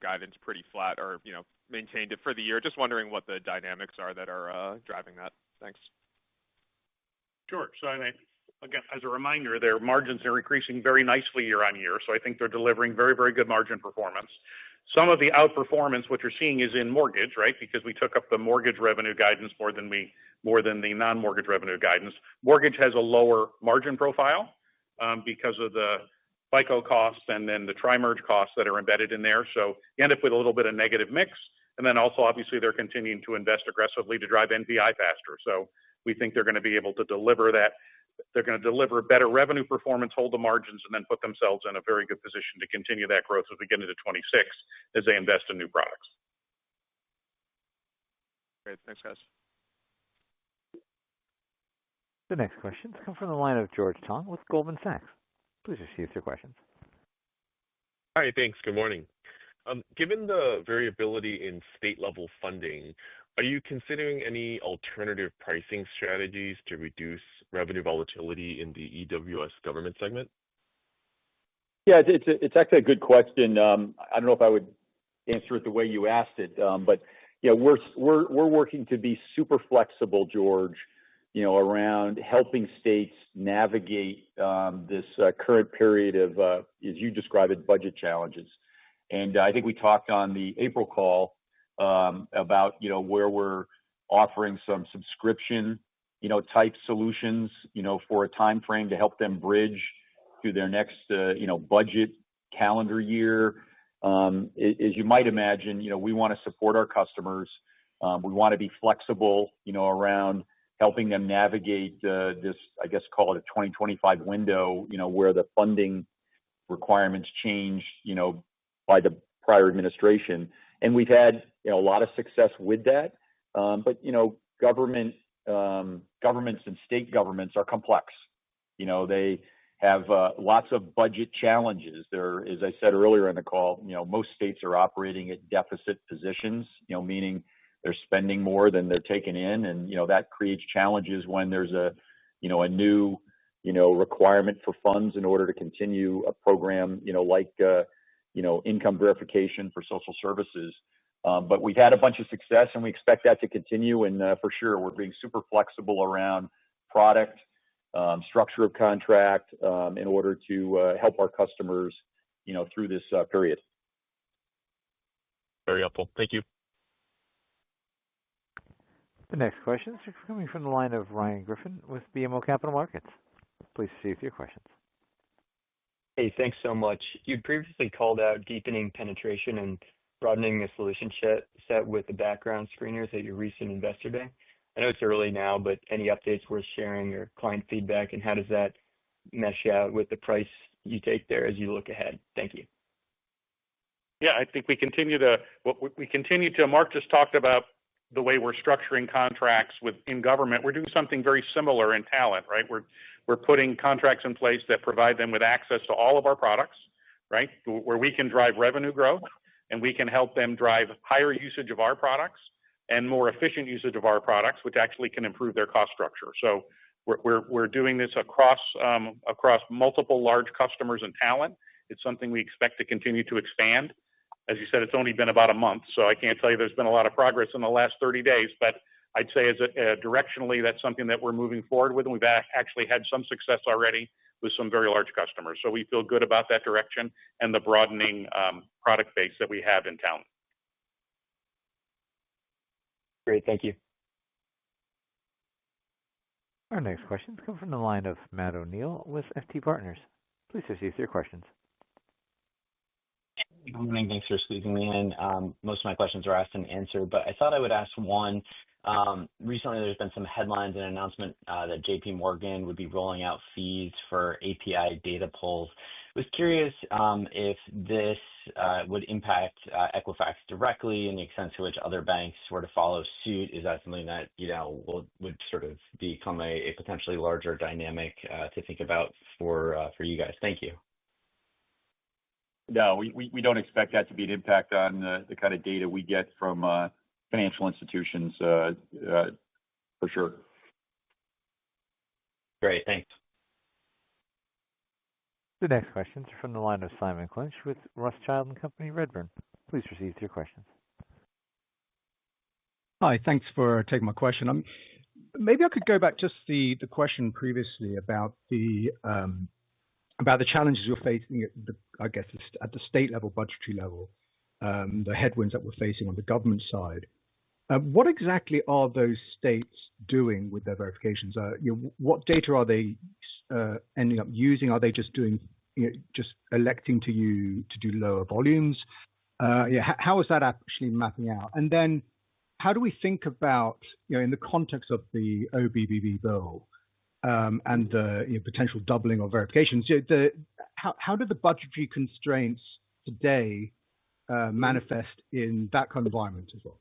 guidance pretty flat, or maintained it for the year. Just wondering what the dynamics are that are driving that. Thanks. Sure. So I think, again, as a reminder, their margins are increasing very nicely year on year. So I think they're delivering very, very good margin performance. Some of the outperformance, what you're seeing, is in mortgage, right? Because we took up the mortgage revenue guidance more than the non-mortgage revenue guidance. Mortgage has a lower margin profile because of the FICO costs and then the tri-merge costs that are embedded in there. So you end up with a little bit of negative mix. And then also, obviously, they're continuing to invest aggressively to drive NPI faster. So we think they're going to be able to deliver that. They're going to deliver better revenue performance, hold the margins, and then put themselves in a very good position to continue that growth as we get into 26 as they invest in new products. Great. Thanks, guys. The next questions come from the line of George Tong with Goldman Sachs. Please proceed with your questions. Hi, thanks. Good morning. Given the variability in state-level funding, are you considering any alternative pricing strategies to reduce revenue volatility in the EWS government segment? Yeah, it's actually a good question. I don't know if I would answer it the way you asked it, but yeah, we're working to be super flexible, George, around helping states navigate this current period of, as you describe it, budget challenges. And I think we talked on the April call about where we're offering some subscription type solutions for a time frame to help them bridge to their next budget calendar year. As you might imagine, we want to support our customers. We want to be flexible around helping them navigate this, I guess, call it a 2025 window, where the funding requirements change by the prior administration. And we've had a lot of success with that. But governments and state governments are complex. They have lots of budget challenges. As I said earlier in the call, most states are operating at deficit positions, meaning they're spending more than they're taking in, and that creates challenges when there's a new requirement for funds in order to continue a program like income verification for social services. But we've had a bunch of success, and we expect that to continue. And for sure, we're being super flexible around product, structure of contract, in order to help our customers, through this period. Very helpful. Thank you. The next questions are coming from the line of Ryan Griffin with BMO Capital Markets. Please proceed with your questions. Hey, thanks so much. You previously called out deepening penetration and broadening the solution set with the background screeners at your recent Investor Day. I know it's early now, but any updates worth sharing or client feedback, and how does that mesh out with the price you take there as you look ahead? Thank you. Yeah, I think we continue to, Mark just talked about the way we're structuring contracts in government. We're doing something very similar in talent, right? We're putting contracts in place that provide them with access to all of our products, right? Where we can drive revenue growth, and we can help them drive higher usage of our products and more efficient usage of our products, which actually can improve their cost structure. So we're doing this across multiple large customers and talent. It's something we expect to continue to expand. As you said, it's only been about a month, so I can't tell you there's been a lot of progress in the last 30 days, but I'd say directionally, that's something that we're moving forward with, and we've actually had some success already with some very large customers. So we feel good about that direction and the broadening product base that we have in talent. Great, thank you. Our next questions come from the line of Matt O'Neill with FT Partners. Please proceed with your questions. Good morning. Thanks for squeezing me in. Most of my questions are asked and answered, but I thought I would ask one. Recently, there's been some headlines and announcement that JP Morgan would be rolling out fees for API data pulls. I was curious if this would impact Equifax directly in the extent to which other banks were to follow suit. Is that something that would sort of become a potentially larger dynamic to think about for you guys? Thank you. No, we don't expect that to be an impact on the kind of data we get from financial institutions, for sure. Great, thanks. The next questions are from the line of Simon Clinch with Rothschild & Company Redburn. Please proceed with your questions. Hi, thanks for taking my question. Maybe I could go back just the question previously about the challenges you're facing at the state level, budgetary level, the headwinds that we're facing on the government side. What exactly are those states doing with their verifications? What data are they ending up using? Are they just electing to do lower volumes? How is that actually mapping out? And then how do we think about, in the context of the OBBB bill and the potential doubling of verifications, how do the budgetary constraints today manifest in that kind of environment as well?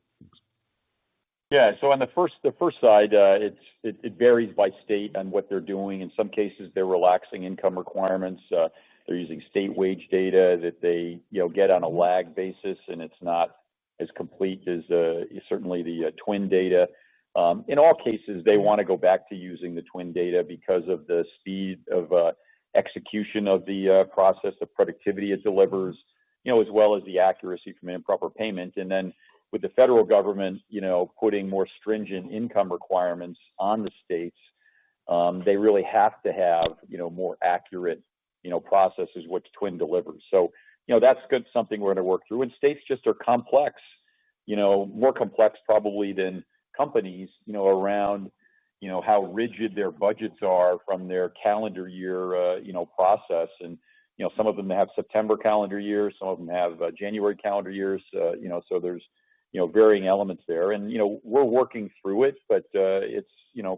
Yeah, so on the first side, it varies by state on what they're doing. In some cases, they're relaxing income requirements. They're using state wage data that they get on a lag basis, and it's not as complete as certainly the twin data. In all cases, they want to go back to using the twin data because of the speed of execution of the process, the productivity it delivers, as well as the accuracy from improper payment. And then with the federal government, putting more stringent income requirements on the states, they really have to have, more accurate, processes, which twin delivers. So, that's good, something we're going to work through. And states just are complex, more complex probably than companies, around, how rigid their budgets are from their calendar year, process. And, some of them have September calendar years, some of them have January calendar years, so there's, varying elements there. And, we're working through it, but it's,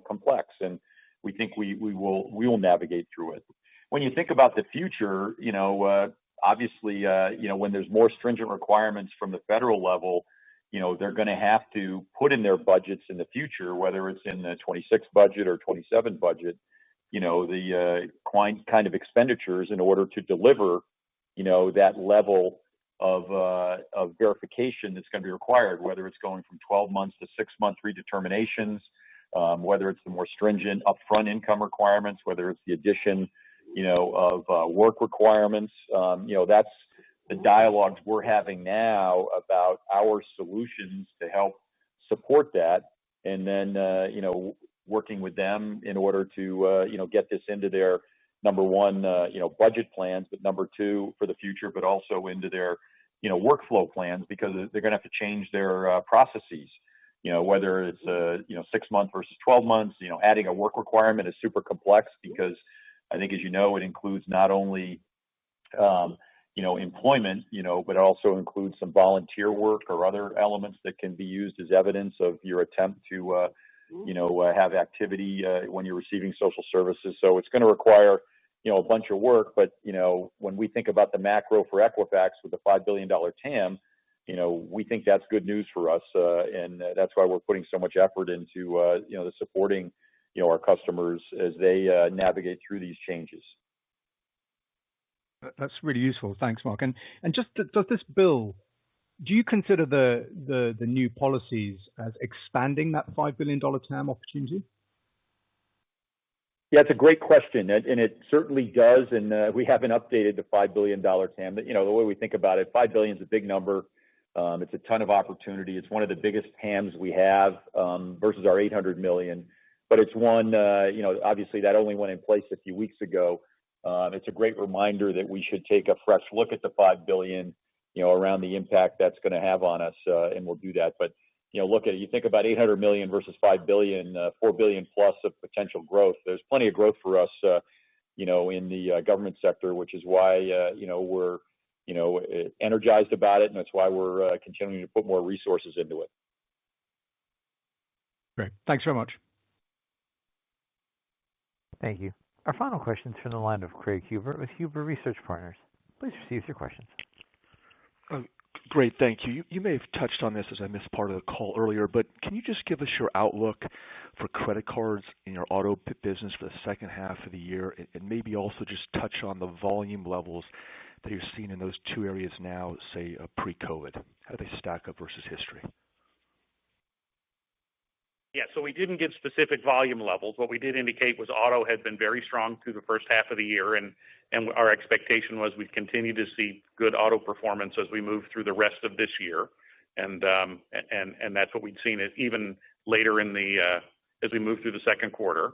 complex. And we think we will navigate through it. When you think about the future, obviously, when there's more stringent requirements from the federal level, they're going to have to put in their budgets in the future, whether it's in the 26 budget or 27 budget, the kind of expenditures in order to deliver, that level of verification that's going to be required, whether it's going from 12 months to 6-month redeterminations, whether it's the more stringent upfront income requirements, whether it's the addition, of work requirements. That's the dialogues we're having now about our solutions to help support that. And then, working with them in order to, get this into their number one, budget plans, but number two for the future, but also into their, workflow plans, because they're going to have to change their processes. Whether it's 6 months versus 12 months, adding a work requirement is super complex because I think, as it includes not only, employment, but it also includes some volunteer work or other elements that can be used as evidence of your attempt to, have activity when you're receiving social services. So it's going to require, a bunch of work. But, when we think about the macro for Equifax with the $5 billion TAM, we think that's good news for us. And that's why we're putting so much effort into, the supporting, our customers as they navigate through these changes. That's really useful. Thanks, Mark. And just does this bill, do you consider the new policies as expanding that $5 billion TAM opportunity? Yeah, it's a great question, and it certainly does. And we haven't updated the $5 billion TAM. The way we think about it, $5 billion is a big number. It's a ton of opportunity. It's one of the biggest TAMs we have versus our 800 million. But it's one, obviously that only went in place a few weeks ago. It's a great reminder that we should take a fresh look at the 5 billion, around the impact that's going to have on us, and we'll do that. But look at it. You think about 800 million versus 5 billion, 4 billion plus of potential growth. There's plenty of growth for us, in the government sector, which is why we're energized about it, and that's why we're continuing to put more resources into it. Great. Thanks very much. Thank you. Our final question is from the line of Craig Huber with Huber Research Partners. Please proceed with your questions. Great, thank you. You may have touched on this as I missed part of the call earlier, but can you just give us your outlook for credit cards in your auto business for the second half of the year, and maybe also just touch on the volume levels that you're seeing in those two areas now, say pre-COVID? How do they stack up versus history? Yeah, so we didn't give specific volume levels. What we did indicate was auto had been very strong through the first half of the year, and our expectation was we'd continue to see good auto performance as we move through the rest of this year, and that's what we'd seen even later in the as we move through the second quarter.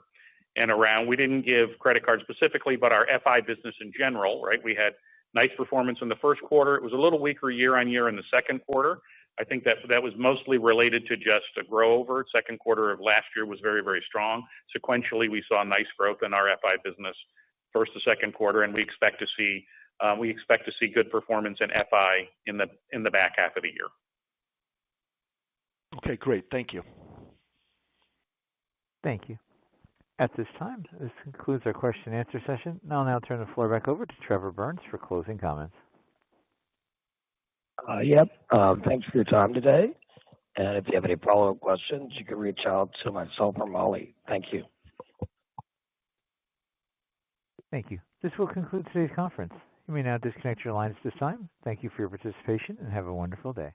And we didn't give credit cards specifically, but our FI business in general, right? We had nice performance in the first quarter. It was a little weaker year on year in the second quarter. I think that was mostly related to just a grow over. Second quarter of last year was very, very strong. Sequentially, we saw nice growth in our FI business first to second quarter, and we expect to see good performance in FI in the back half of the year. Okay, great. Thank you. Thank you. At this time, this concludes our question and answer session. I'll now turn the floor back over to Trevor Burns for closing comments. Thanks for your time today. And if you have any follow-up questions, you can reach out to myself or Molly. Thank you. Thank you. This will conclude today's conference. You may now disconnect your lines at this time. Thank you for your participation and have a wonderful day.